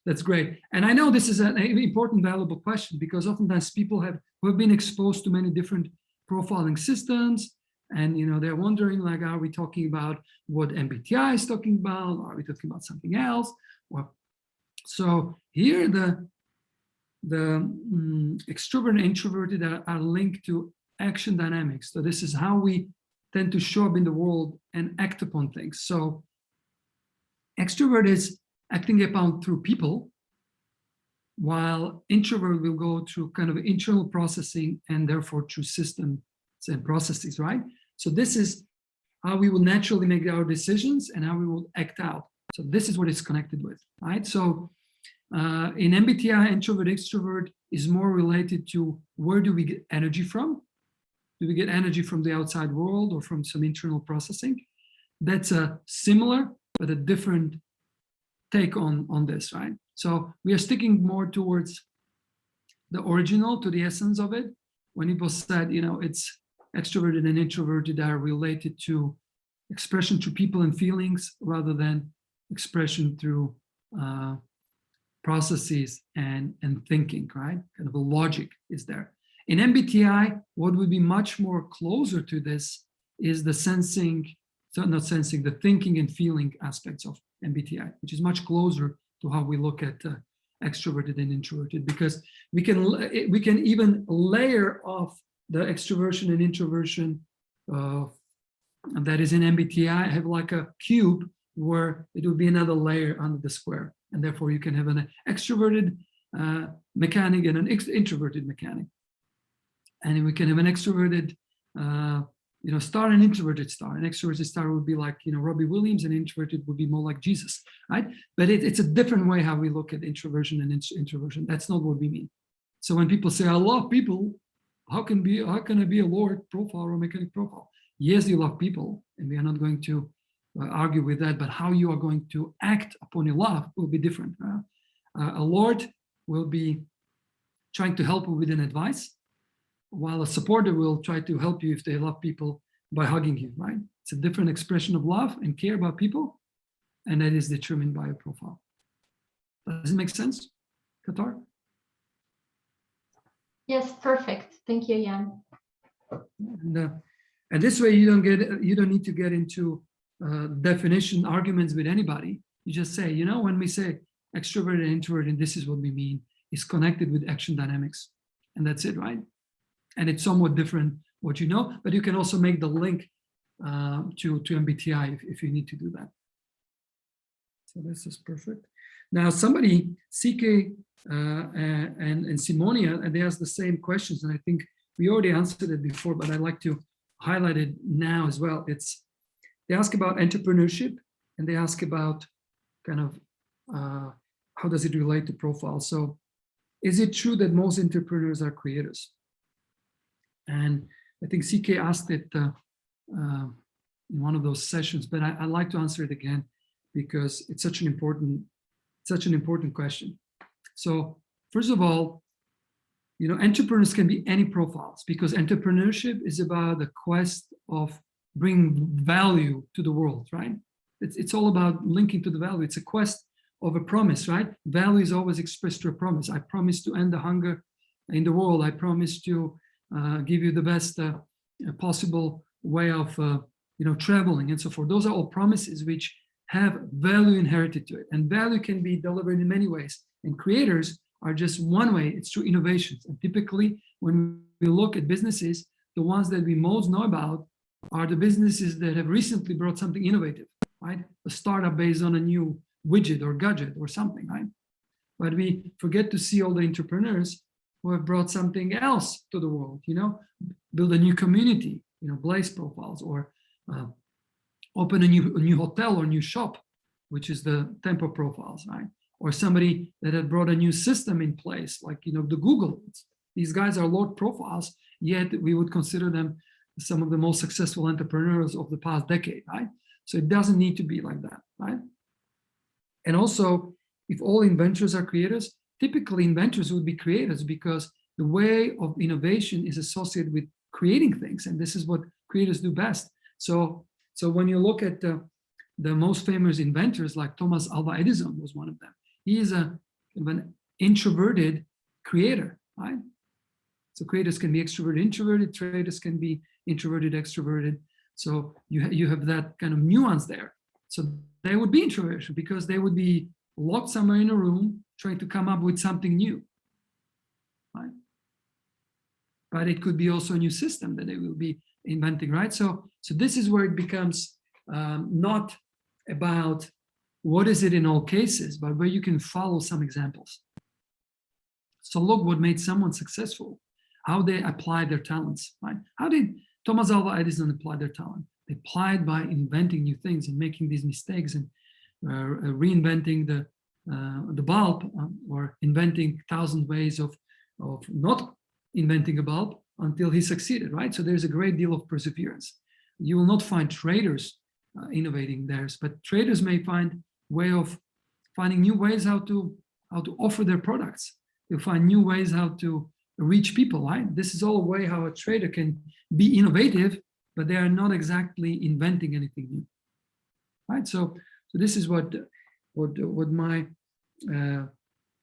That's great. And I know this is an important, valuable question because oftentimes people who have been exposed to many different profiling systems and they're wondering like, are we talking about what MBTI is talking about? Or are we talking about something else? Well, so here the extrovert and introverted are linked to action dynamics. So this is how we tend to show up in the world and act upon things. So extrovert is acting upon through people, while introvert will go through kind of internal processing and therefore through systems and processes, right? So this is how we will naturally make our decisions and how we will act out. So this is what it's connected with, right? So in MBTI, introvert, extrovert is more related to where do we get energy from? Do we get energy from the outside world or from some internal processing? That's a similar but a different take on this, right? So we are sticking more towards the original, to the essence of it. When people said, it's extroverted and introverted are related to expression to people and feelings rather than expression through processes and thinking, right? Kind of a logic is there. In MBTI, what would be much more closer to this is the sensing, so not sensing, the thinking and feeling aspects of MBTI, which is much closer to how we look at extroverted and introverted, because we can even layer off the extroversion and introversion that is in MBTI, have like a cube where it will be another layer under the square, and therefore you can have an extroverted mechanic and an introverted mechanic, and we can have an extroverted star and introverted star. An extroverted star would be like, Robbie Williams, and introverted would be more like Jesus, right? But it's a different way how we look at introversion and introversion. That's not what we mean. So when people say, I love people, how can I be a Lord profile or a mechanic profile? Yes, you love people, and we are not going to argue with that, but how you are going to act upon your love will be different. A Lord will be trying to help you with an advice, while a supporter will try to help you if they love people by hugging you, right? It's a different expression of love and care about people, and that is determined by a profile. Does it make sense, Qatar? Yes, perfect. Thank you, Jan. And this way you don't need to get into definition arguments with anybody. You just say, when we say extrovert and introvert, and this is what we mean, is connected with action dynamics, and that's it, right? And it's somewhat different what you know, but you can also make the link to MBTI if you need to do that. So this is perfect. Now somebody, CK and Simonia, and they asked the same questions, and I think we already answered it before, but I'd like to highlight it now as well. They ask about entrepreneurship, and they ask about kind of how does it relate to profile. So is it true that most entrepreneurs are creators? And I think CK asked it in one of those sessions, but I'd like to answer it again because it's such an important question. So first of all, entrepreneurs can be any profiles, because entrepreneurship is about the quest of bringing value to the world, right? It's all about linking to the value. It's a quest of a promise, right? Value is always expressed through a promise. I promise to end the hunger in the world. I promise to give you the best possible way of traveling and so forth. Those are all promises which have value inherited to it, and value can be delivered in many ways, and creators are just one way. It's through innovations. And typically when we look at businesses, the ones that we most know about are the businesses that have recently brought something innovative, right? A startup based on a new widget or gadget or something, right? But we forget to see all the entrepreneurs who have brought something else to the world, build a new community, Blaze profiles, or open a new hotel or new shop, which is the Tempo profiles, right? Or somebody that had brought a new system in place, like, the Google. These guys are Lord profiles, yet we would consider them some of the most successful entrepreneurs of the past decade, right? So it doesn't need to be like that, right? And also, if all inventors are creators, typically inventors would be creators, because the way of innovation is associated with creating things, and this is what creators do best. So when you look at the most famous inventors, like Thomas Alva Edison was one of them. He is an introverted creator, right? So creators can be extroverted, introverted. Traders can be introverted, extroverted. So you have that kind of nuance there. So they would be introversion because they would be locked somewhere in a room trying to come up with something new, right? But it could be also a new system that they will be inventing, right? So this is where it becomes not about what is it in all cases, but where you can follow some examples. So look what made someone successful, how they applied their talents, right? How did Thomas Alva Edison apply their talent? They applied by inventing new things and making these mistakes and reinventing the bulb, or inventing 1,000 ways of not inventing a bulb until he succeeded, right? So there's a great deal of perseverance. You will not find traders innovating theirs, but traders may find way of finding new ways how to offer their products. They'll find new ways how to reach people, right? This is all a way how a trader can be innovative, but they are not exactly inventing anything new, right? So this is what, what my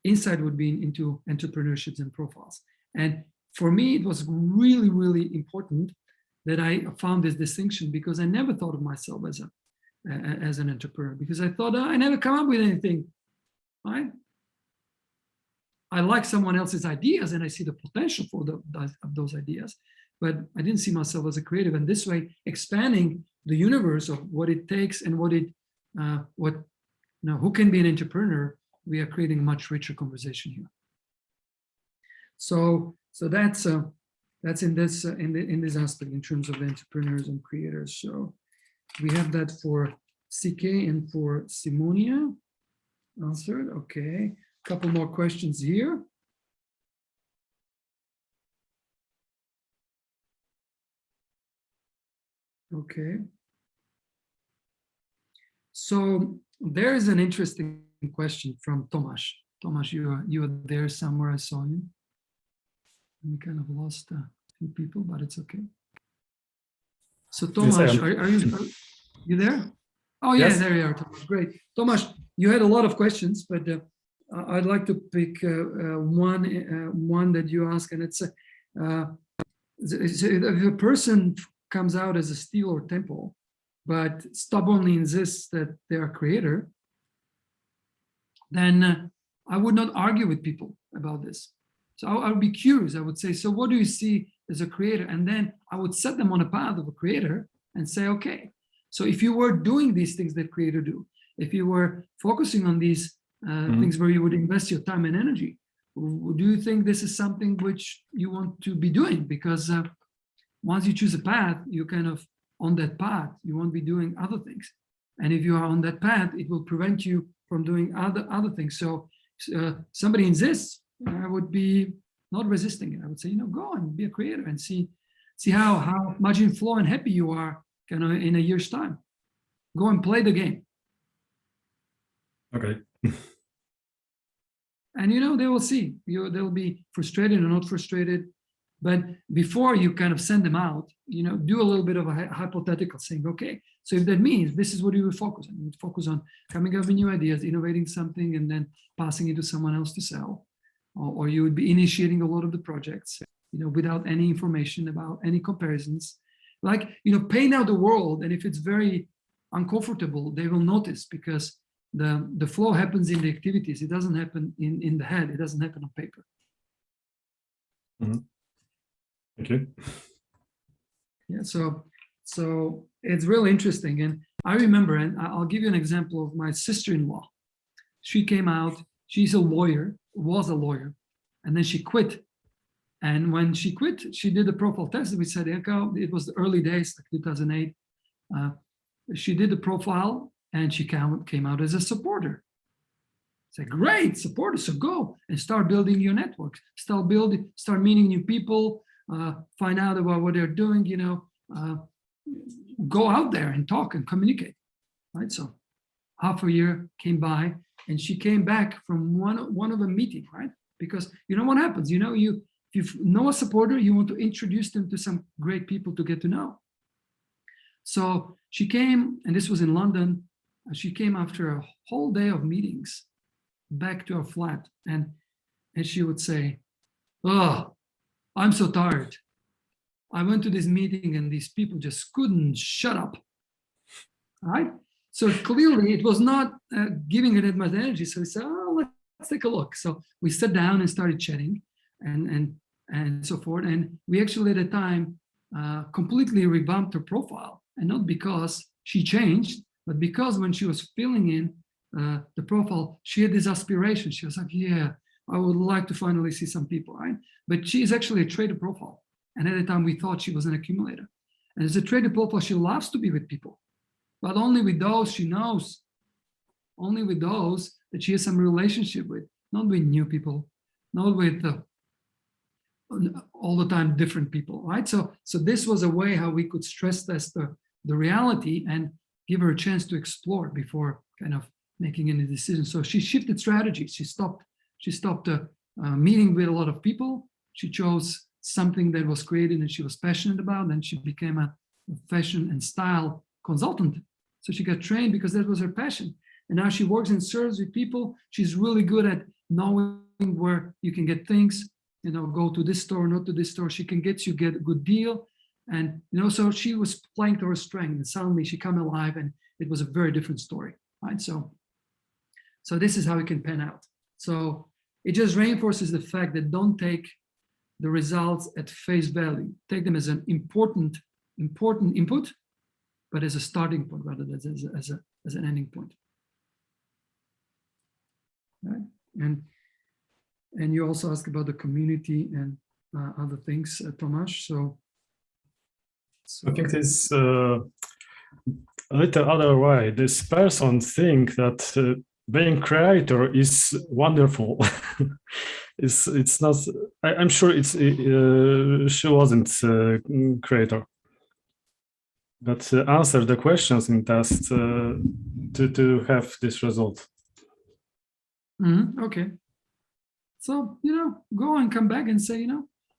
insight would be into entrepreneurships and profiles. And for me, it was really, really important that I found this distinction, because I never thought of myself as an entrepreneur, because I thought, I never come up with anything, right? I like someone else's ideas and I see the potential for those ideas, but I didn't see myself as a creative. And this way, expanding the universe of what it takes and who can be an entrepreneur, we are creating a much richer conversation here. So that's in this aspect in terms of entrepreneurs and creators. So we have that for CK and for Simonia answered. Okay, a couple more questions here. Okay. So there is an interesting question from Tomasz. Tomasz, you are there somewhere. I saw you. We kind of lost a few people, but it's okay. So Tomasz, Yes, are you there? Oh yeah, Yes. there you are, Tomasz. Great. Tomasz, you had a lot of questions, but I'd like to pick one that you asked, and it's if a person comes out as a steel or temple, but stubbornly insists that they're a creator, then I would not argue with people about this. So I would be curious. I would say, so what do you see as a creator? And then I would set them on a path of a creator and say, okay, so if you were doing these things that creator do, if you were focusing on these things where you would invest your time and energy, do you think this is something which you want to be doing? Because once you choose a path, you're kind of on that path. You won't be doing other things. And if you are on that path, it will prevent you from doing other things. So somebody insists, I would be not resisting it. I would say, go and be a creator and see how much in flow and happy you are kind of in a year's time. Go and play the game. Okay. And they will see. They'll be frustrated or not frustrated. But before you kind of send them out, do a little bit of a hypothetical, saying, okay, so if that means this is what you would focus on. You would focus on coming up with new ideas, innovating something, and then passing it to someone else to sell. Or you would be initiating a lot of the projects, without any information about any comparisons. Like, paint out the world, and if it's very uncomfortable, they will notice, because the flow happens in the activities. It doesn't happen in the head. It doesn't happen on paper. Mm-hmm. Thank you. Yeah, so it's really interesting. And I remember, and I'll give you an example of my sister-in-law. She came out, she's a lawyer, was a lawyer, and then she quit. And when she quit, she did a profile test. We said, it was the early days, like 2008. She did the profile, and she came out as a supporter. It's like, great, supporter, so go and start building your network. Start meeting new people, find out about what they're doing, go out there and talk and communicate, right? So half a year came by, and she came back from one of a meeting, right? Because what happens, if you know a supporter, you want to introduce them to some great people to get to know. So she came, and this was in London. She came after a whole day of meetings back to her flat, and she would say, oh, I'm so tired. I went to this meeting and these people just couldn't shut up, right? So clearly it was not giving her that much energy. So we said, let's take a look. So we sat down and started chatting and so forth. And we actually at the time completely revamped her profile, and not because she changed, but because when she was filling in the profile, she had this aspiration. She was like, yeah, I would like to finally see some people, right? But she is actually a trader profile. And at the time we thought she was an accumulator. And as a trader profile, she loves to be with people, but only with those she knows, only with those that she has some relationship with, not with new people, not with all the time different people, right? So this was a way how we could stress test the reality and give her a chance to explore before kind of making any decisions. So she shifted strategies. She stopped meeting with a lot of people. She chose something that was created and she was passionate about, and she became a fashion and style consultant. So she got trained because that was her passion. And now she works and serves with people. She's really good at knowing where you can get things, go to this store, not to this store. She can get a good deal. And, so she was playing to her strength, and suddenly she came alive, and it was a very different story, right? So this is how it can pan out. So it just reinforces the fact that don't take the results at face value. Take them as an important input, but as a starting point rather than as an ending point. Right? And you also asked about the community and other things, Tomasz. So I think it's a little other way. This person think that being creator is wonderful. it's not. I'm sure she wasn't creator, but answer the questions in test to have this result. Okay. So go and come back and say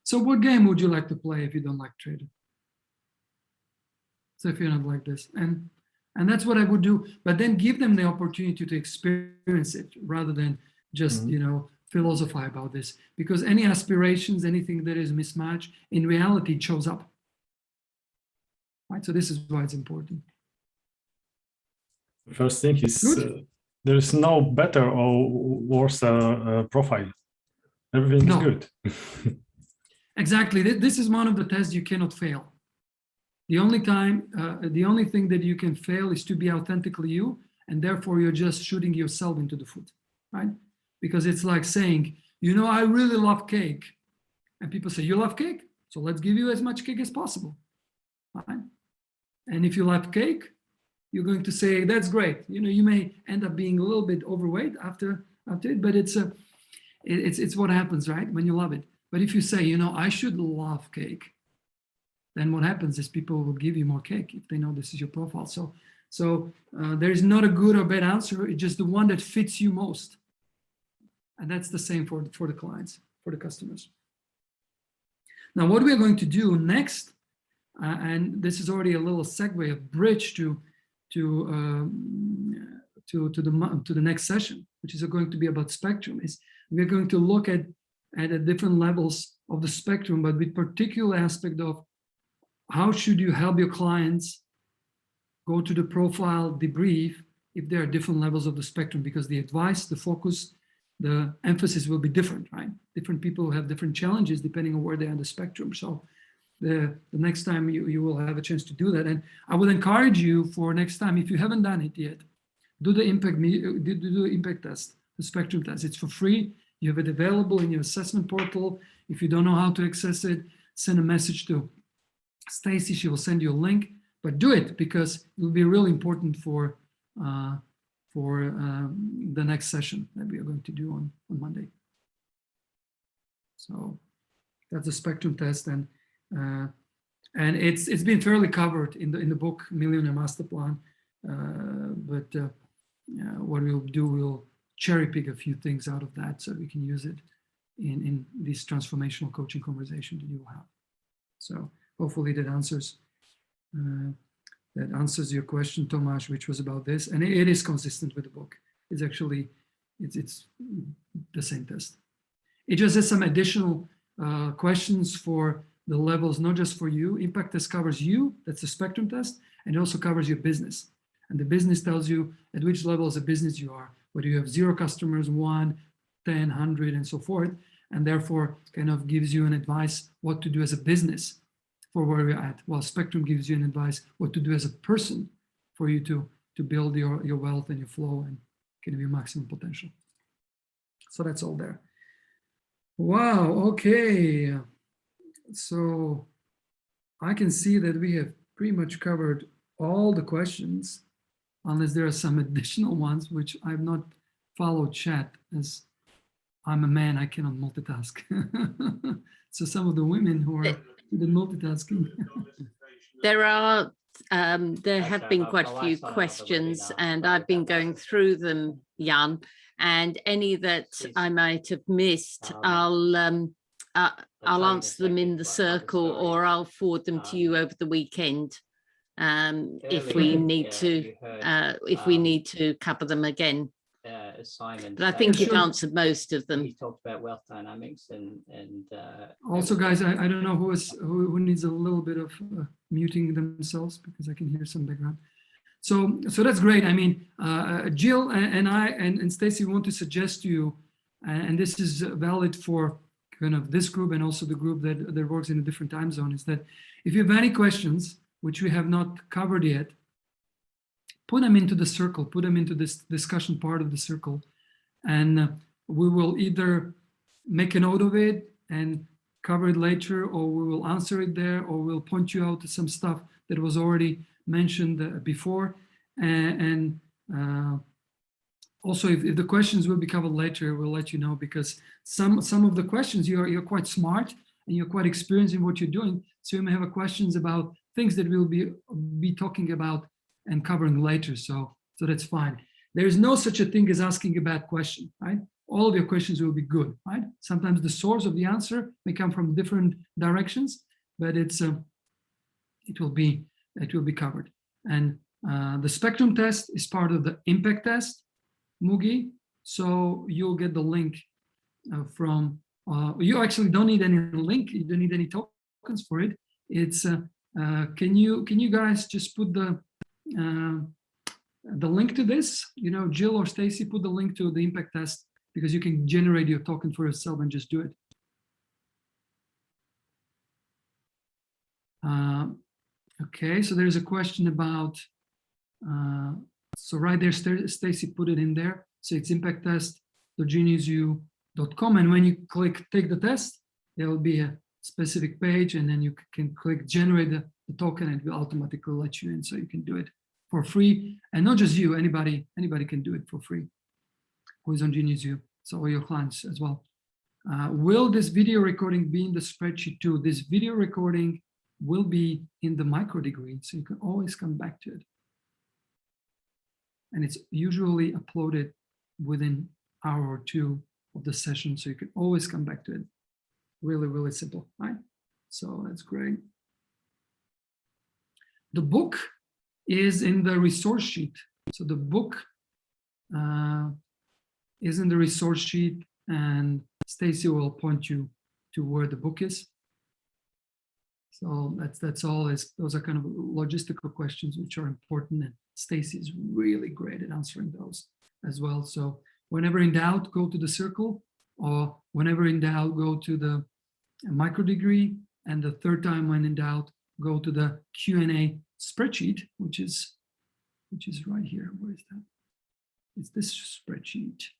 So what game would you like to play if you don't like trading? So if you're not like this, and that's what I would do, but then give them the opportunity to experience it rather than just, philosophize about this, because any aspirations, anything that is mismatched in reality shows up. Right. So this is why it's important. The first thing is there is no better or worse profile. Everything is good. Exactly. This is one of the tests you cannot fail. The only thing that you can fail is to be authentically you, and therefore you're just shooting yourself into the foot, right? Because it's like saying, I really love cake. And people say, you love cake? So let's give you as much cake as possible, right? And if you love cake, you're going to say, that's great. You may end up being a little bit overweight after it, but it's what happens, right? When you love it. But if you say, I should love cake, then what happens is people will give you more cake if they know this is your profile. So there's not a good or bad answer. It's just the one that fits you most. And that's the same for the clients, for the customers. Now, what we are going to do next, and this is already a little segue, a bridge to the next session, which is going to be about spectrum, is we're going to look at the different levels of the spectrum, but with particular aspect of how should you help your clients go to the profile debrief if there are different levels of the spectrum, because the advice, the focus, the emphasis will be different, right? Different people have different challenges depending on where they are on the spectrum. So the next time you will have a chance to do that. And I would encourage you for next time, if you haven't done it yet, do the impact test, the spectrum test. It's for free. You have it available in your assessment portal. If you don't know how to access it, send a message to Stacy. She will send you a link, but do it because it will be really important for the next session that we are going to do on Monday. So that's a spectrum test, and it's been fairly covered in the book Millionaire Master Plan. But what we'll do, we'll cherry pick a few things out of that so we can use it in these transformational coaching conversations that you will have. So hopefully that answers your question, Tomasz, which was about this, and it is consistent with the book. It's actually it's the same test. It just has some additional questions for the levels, not just for you. Impact test covers you, that's the spectrum test, and it also covers your business. And the business tells you at which level as a business you are, whether you have 0 customers, 1, 10, 100, and so forth, and therefore kind of gives you an advice what to do as a business for where you're at, while spectrum gives you an advice what to do as a person for you to build your wealth and your flow and give you maximum potential. So that's all there. Wow, okay. So I can see that we have pretty much covered all the questions, unless there are some additional ones which I've not followed chat, as I'm a man, I cannot multitask. So some of the women who are multitasking. There have been quite a few questions, and I've been going through them, Jan, and any that I might have missed, I'll answer them in the circle, or I'll forward them to you over the weekend. if we Earlier, need to you heard, cover them again. Simon. But I think say you've Sure. answered most of them. He talked about wealth dynamics and Also, guys, I don't know who needs a little bit of muting themselves because I can hear some background. So that's great. I mean, Jill and I and Stacy want to suggest to you, and this is valid for kind of this group and also the group that works in a different time zone, is that if you have any questions which we have not covered yet, put them into the circle, put them into this discussion part of the circle, and we will either make a note of it and cover it later, or we will answer it there, or we'll point you out to some stuff that was already mentioned before. And also, if the questions will be covered later, we'll let you know, because some of the questions you're quite smart and you're quite experienced in what you're doing. So you may have questions about things that we'll be talking about and covering later. So that's fine. There is no such a thing as asking a bad question, right? All of your questions will be good, right? Sometimes the source of the answer may come from different directions, but it will be covered. And the spectrum test is part of the impact test, Mugi. So you'll get the link from. You actually don't need any link. You don't need any tokens for it. It's can you guys just put the link to this? You know, Jill or Stacy, put the link to the impact test, because you can generate your token for yourself and just do it. Okay, so there's a question about, so right there, Stacy put it in there. So it's impacttest.geniusu.com. And when you click take the test, there will be a specific page, and then you can click generate the token, and it will automatically let you in. So you can do it for free. And not just you, anybody can do it for free who is on GeniusU. So all your clients as well. Will this video recording be in the spreadsheet too? This video recording will be in the micro degree, so you can always come back to it. And it's usually uploaded within an hour or two of the session, so you can always come back to it. Really, really simple, right? So that's great. The book is in the resource sheet. So the book is in the resource sheet, and Stacy will point you to where the book is. So that's all. Those are kind of logistical questions which are important, and Stacy is really great at answering those as well. So whenever in doubt, go to the circle, or whenever in doubt, go to the micro degree, and the third time when in doubt, go to the Q&A spreadsheet, which is right here. Where is that? It's this spreadsheet.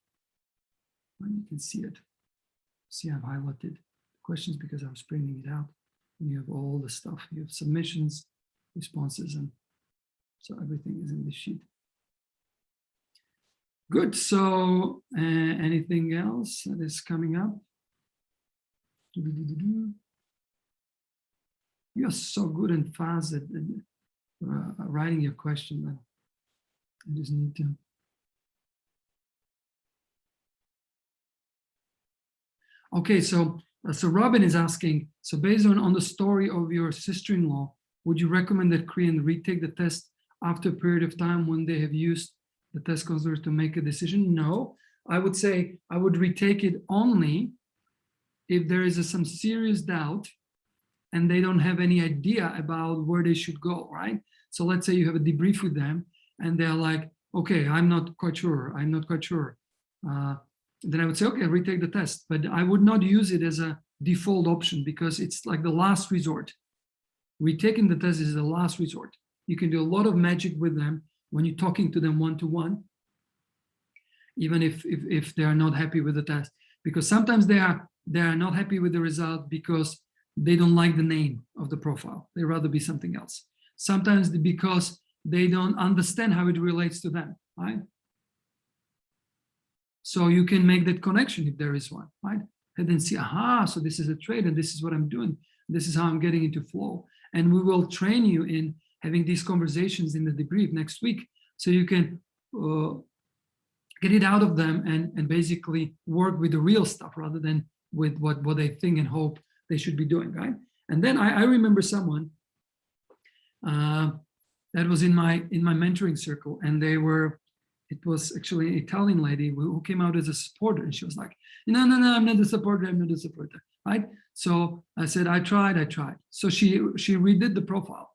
And you can see it. See, I've highlighted questions because I was printing it out. And you have all the stuff. You have submissions, responses, and so everything is in this sheet. Good. So anything else that is coming up? You're so good and fast at writing your question. I just need to. Okay, so Robin is asking, so based on the story of your sister-in-law, would you recommend that Korean retake the test after a period of time when they have used the test counselor to make a decision? No, I would say I would retake it only if there is some serious doubt and they don't have any idea about where they should go, right? So let's say you have a debrief with them and they're like, okay, I'm not quite sure. Then I would say, okay, retake the test, but I would not use it as a default option because it's like the last resort. Retaking the test is the last resort. You can do a lot of magic with them when you're talking to them one-to-one, even if they are not happy with the test, because sometimes they are not happy with the result because they don't like the name of the profile. They rather be something else. Sometimes because they don't understand how it relates to them, right? So you can make that connection if there is one, right? And then see, aha, so this is a trade and this is what I'm doing. This is how I'm getting into flow. And we will train you in having these conversations in the debrief next week. So you can get it out of them and basically work with the real stuff rather than with what they think and hope they should be doing, right? And then I remember someone that was in my mentoring circle, and it was actually an Italian lady who came out as a supporter, and she was like, no, I'm not a supporter, right? So I said, I tried. So she redid the profile,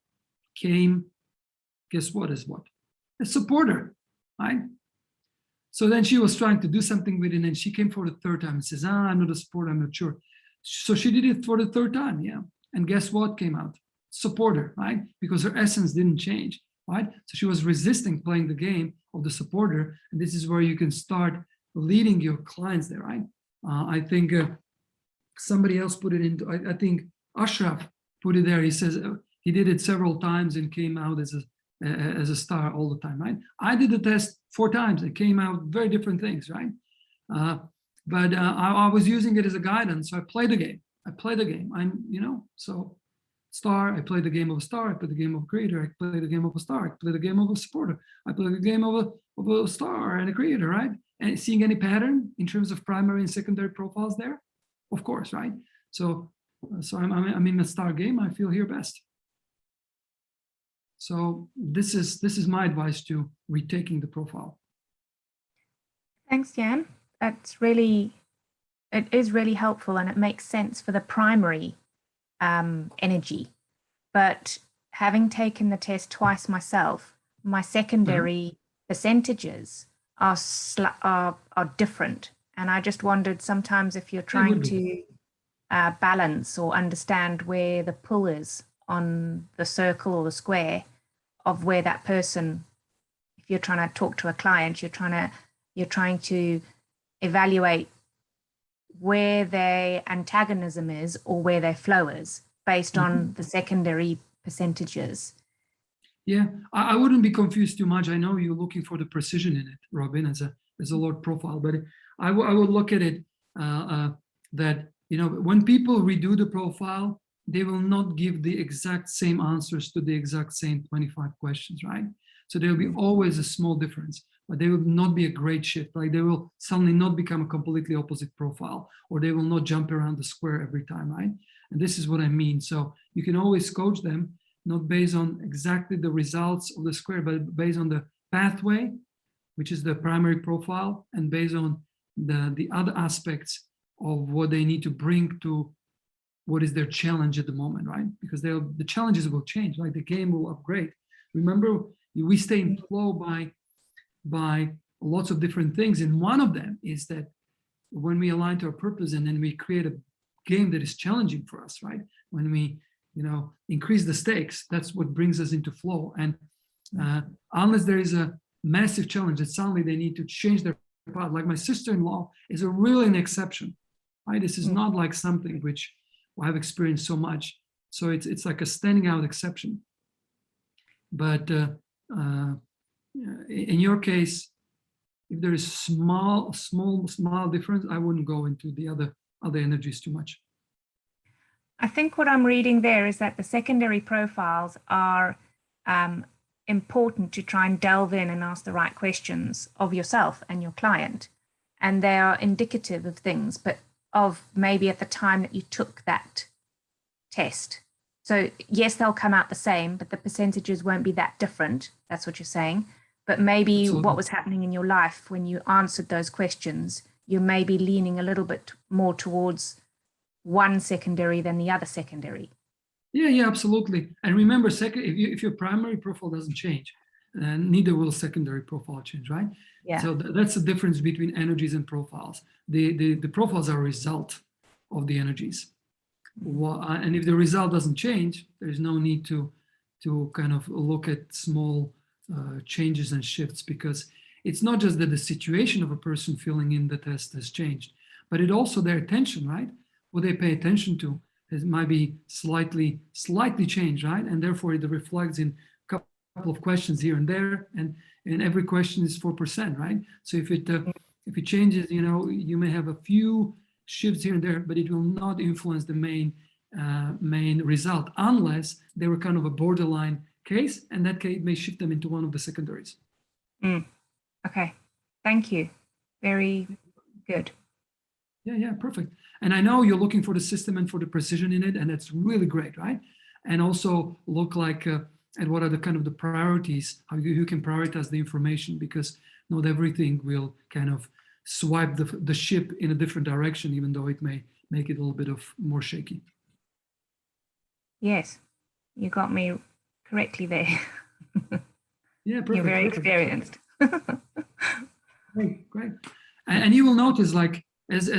came, guess what is what? A supporter, right? So then she was trying to do something with it, and she came for the third time and says, I'm not a supporter, I'm not sure. So she did it for the third time, yeah. And guess what came out? Supporter, right? Because her essence didn't change, right? So she was resisting playing the game of the supporter, and this is where you can start leading your clients there, right? I think somebody else put it into, I think Ashraf put it there. He says he did it several times and came out as a star all the time, right? I did the test 4 times. It came out very different things, right? But I was using it as a guidance. So I play the game. So star, I play the game of a star, I play the game of a creator, I play the game of a star, I play the game of a supporter, I play the game of a star and a creator, right? And seeing any pattern in terms of primary and secondary profiles there? Of course, right? So I'm in the star game, I feel here best. So this is my advice to retaking the profile. Thanks, Jan. It is really helpful, and it makes sense for the primary energy. But having taken the test twice myself, my secondary percentages are different. And I just wondered sometimes if you're trying to balance or understand where the pull is on the circle or the square of where that person, if you're trying to talk to a client, you're trying to evaluate where their antagonism is or where their flow is based on the secondary percentages. Yeah, I wouldn't be confused too much. I know you're looking for the precision in it, Robin, as a Lord profile, but I would look at it that, when people redo the profile, they will not give the exact same answers to the exact same 25 questions, right? So there will be always a small difference, but they will not be a great shift. Like they will suddenly not become a completely opposite profile, or they will not jump around the square every time, right? And this is what I mean. So you can always coach them, not based on exactly the results of the square, but based on the pathway, which is the primary profile, and based on the other aspects of what they need to bring to what is their challenge at the moment, right? Because the challenges will change, like the game will upgrade. Remember, we stay in flow by lots of different things. And one of them is that when we align to our purpose and then we create a game that is challenging for us, right? When we, increase the stakes, that's what brings us into flow. And unless there is a massive challenge that suddenly they need to change their path, like my sister-in-law is really an exception, right? This is not like something which I've experienced so much. So it's like a standing out exception. But in your case, if there is small difference, I wouldn't go into the other energies too much. I think what I'm reading there is that the secondary profiles are important to try and delve in and ask the right questions of yourself and your client. And they are indicative of things, but of maybe at the time that you took that test. So yes, they'll come out the same, but the percentages won't be that different. That's what you're saying. But maybe Absolutely. What was happening in your life when you answered those questions, you may be leaning a little bit more towards one secondary than the other secondary. Yeah, absolutely. And remember, if your primary profile doesn't change, neither will secondary profile change, right? Yeah. So that's the difference between energies and profiles. The profiles are a result of the energies. And if the result doesn't change, there's no need to kind of look at small changes and shifts, because it's not just that the situation of a person filling in the test has changed, but it also their attention, right? What they pay attention to might be slightly changed, right? And therefore it reflects in a couple of questions here and there, and every question is 4%, right? So if it changes, you may have a few shifts here and there, but it will not influence the main result unless they were kind of a borderline case, and that case may shift them into one of the secondaries. Okay, thank you. Very good. Yeah, perfect. And I know you're looking for the system and for the precision in it, and that's really great, right? And also look like and what are the kind of the priorities, how you can prioritize the information, because not everything will kind of swipe the ship in a different direction, even though it may make it a little bit of more shaky. Yes, you got me correctly there. Yeah, perfect. You're very perfect. experienced. Great, great. And you will notice, like, as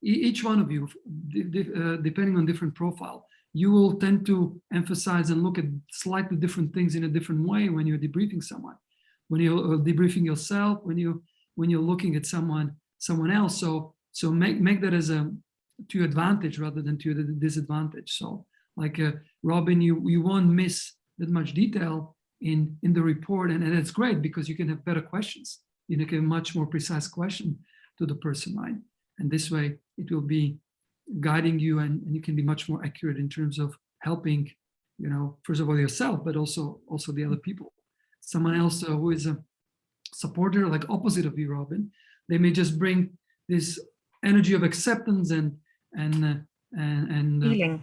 each one of you, depending on different profile, you will tend to emphasize and look at slightly different things in a different way when you're debriefing someone, when you're debriefing yourself, when you're looking at someone else. So make that as to your advantage rather than to the disadvantage. So like Robin, you won't miss that much detail in the report, and it's great because you can have better questions. You can have a much more precise question to the person, right? And this way it will be guiding you, and you can be much more accurate in terms of helping, first of all yourself, but also the other people. Someone else who is a supporter, like opposite of you, Robin, they may just bring this energy of acceptance and Feeling.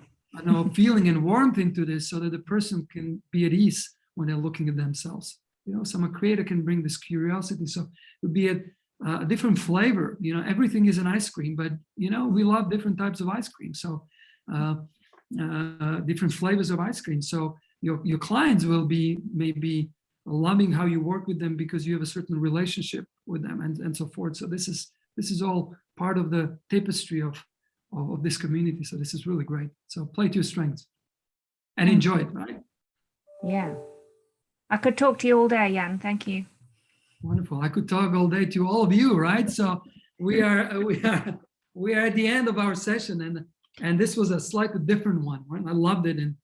feeling and warmth into this, so that the person can be at ease when they're looking at themselves. Some creator can bring this curiosity, so it would be a different flavor. Everything is an ice cream, but we love different types of ice cream. So different flavors of ice cream. So your clients will be maybe loving how you work with them because you have a certain relationship with them, and so forth. So this is all part of the tapestry of this community. So this is really great. So play to your strengths and enjoy it, right? Yeah. I could talk to you all day, Jan. Thank you. Wonderful. I could talk all day to all of you, right? So we are at the end of our session, and this was a slightly different one, right? I loved it, and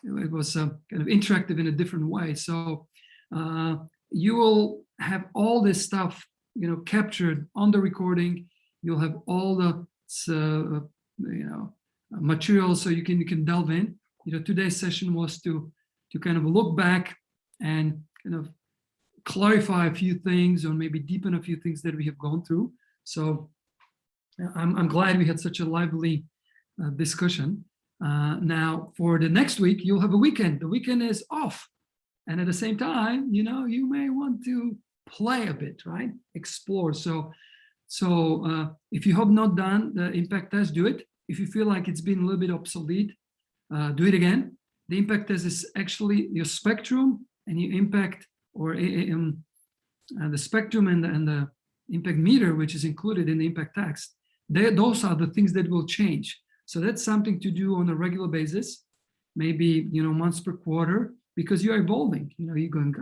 it was kind of interactive in a different way. So you will have all this stuff, captured on the recording. You'll have all the material, so you can delve in. Today's session was to kind of look back and kind of clarify a few things, or maybe deepen a few things that we have gone through. So I'm glad we had such a lively discussion. Now for the next week, you'll have a weekend. The weekend is off, and at the same time, you may want to play a bit, right? Explore. So if you have not done the impact test, do it. If you feel like it's been a little bit obsolete, do it again. The impact test is actually your spectrum and your impact, or the spectrum and the impact meter, which is included in the impact text. Those are the things that will change. So that's something to do on a regular basis, maybe once per quarter, because you are evolving. You're going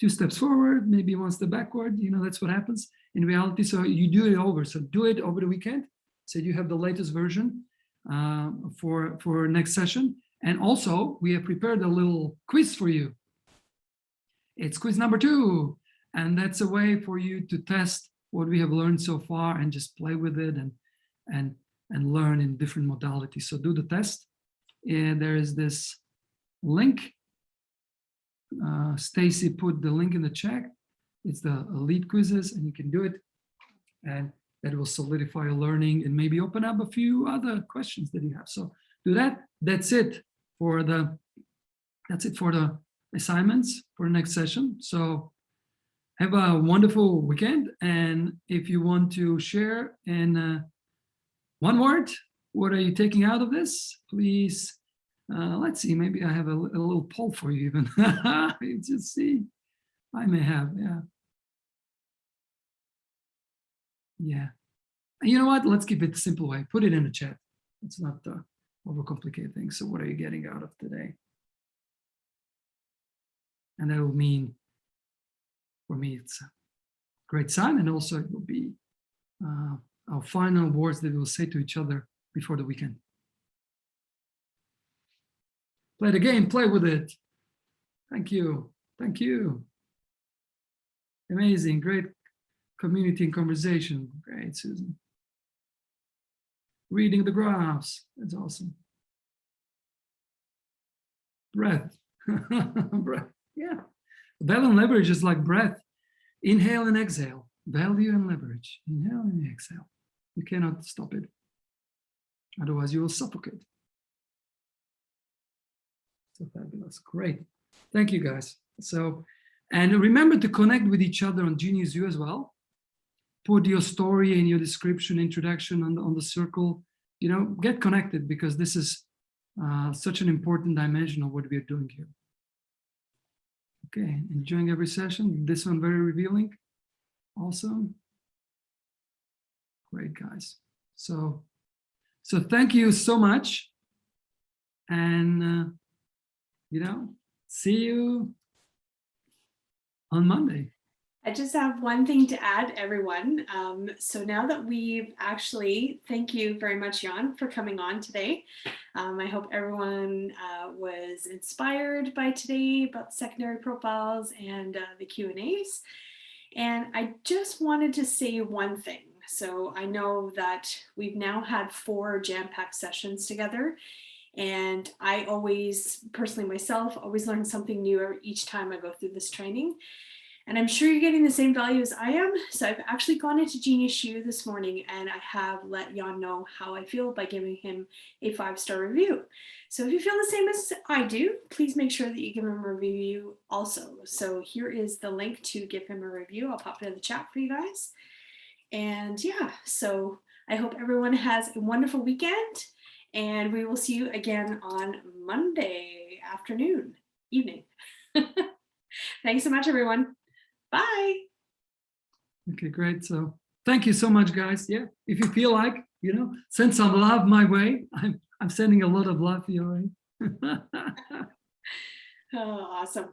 2 steps forward, maybe 1 step backward. That's what happens in reality. So you do it over. So do it over the weekend. So you have the latest version for next session. And also, we have prepared a little quiz for you. It's quiz number 2, and that's a way for you to test what we have learned so far and just play with it and learn in different modalities. So do the test. And there is this link. Stacy put the link in the chat. It's the elite quizzes, and you can do it, and that will solidify your learning and maybe open up a few other questions that you have. So do that. That's it for the assignments for the next session. So have a wonderful weekend. And if you want to share in one word, what are you taking out of this? Please, let's see, maybe I have a little poll for you even. Just see, I may have, yeah. You know what, let's keep it a simple way. Put it in the chat. Let's not overcomplicate things. So what are you getting out of today? And that will mean, for me, it's a great sign. And also it will be our final words that we'll say to each other before the weekend. Play the game, play with it. Thank you. Thank you. Amazing, great community and conversation. Great, Susan. Reading the graphs, that's awesome. Breath, breath, yeah. Value and leverage is like breath. Inhale and exhale, value and leverage. Inhale and exhale. You cannot stop it. Otherwise you will suffocate. So fabulous. Great. Thank you, guys. So, and remember to connect with each other on Genius U as well. Put your story and your description, introduction on the circle. You know, get connected, because this is such an important dimension of what we are doing here. Okay, enjoying every session. This one very revealing. Awesome. Great, guys. So thank you so much. And, you know, see you on Monday. I just have one thing to add, everyone. So now that we've actually, thank you very much, Jan, for coming on today. I hope everyone was inspired by today about secondary profiles and the Q&As. And I just wanted to say one thing. So I know that we've now had 4 jam-packed sessions together. And I always, personally myself, always learn something new each time I go through this training. And I'm sure you're getting the same value as I am. So I've actually gone into Genius U this morning and I have let Jan know how I feel by giving him a 5-star review. So if you feel the same as I do, please make sure that you give him a review also. So here is the link to give him a review. I'll pop it in the chat for you guys. And yeah, so I hope everyone has a wonderful weekend, and we will see you again on Monday afternoon, evening. Thanks so much, everyone. Bye. Okay, great. So thank you so much, guys. Yeah, if you feel like, you know, send some love my way. I'm sending a lot of love your way. Oh, awesome.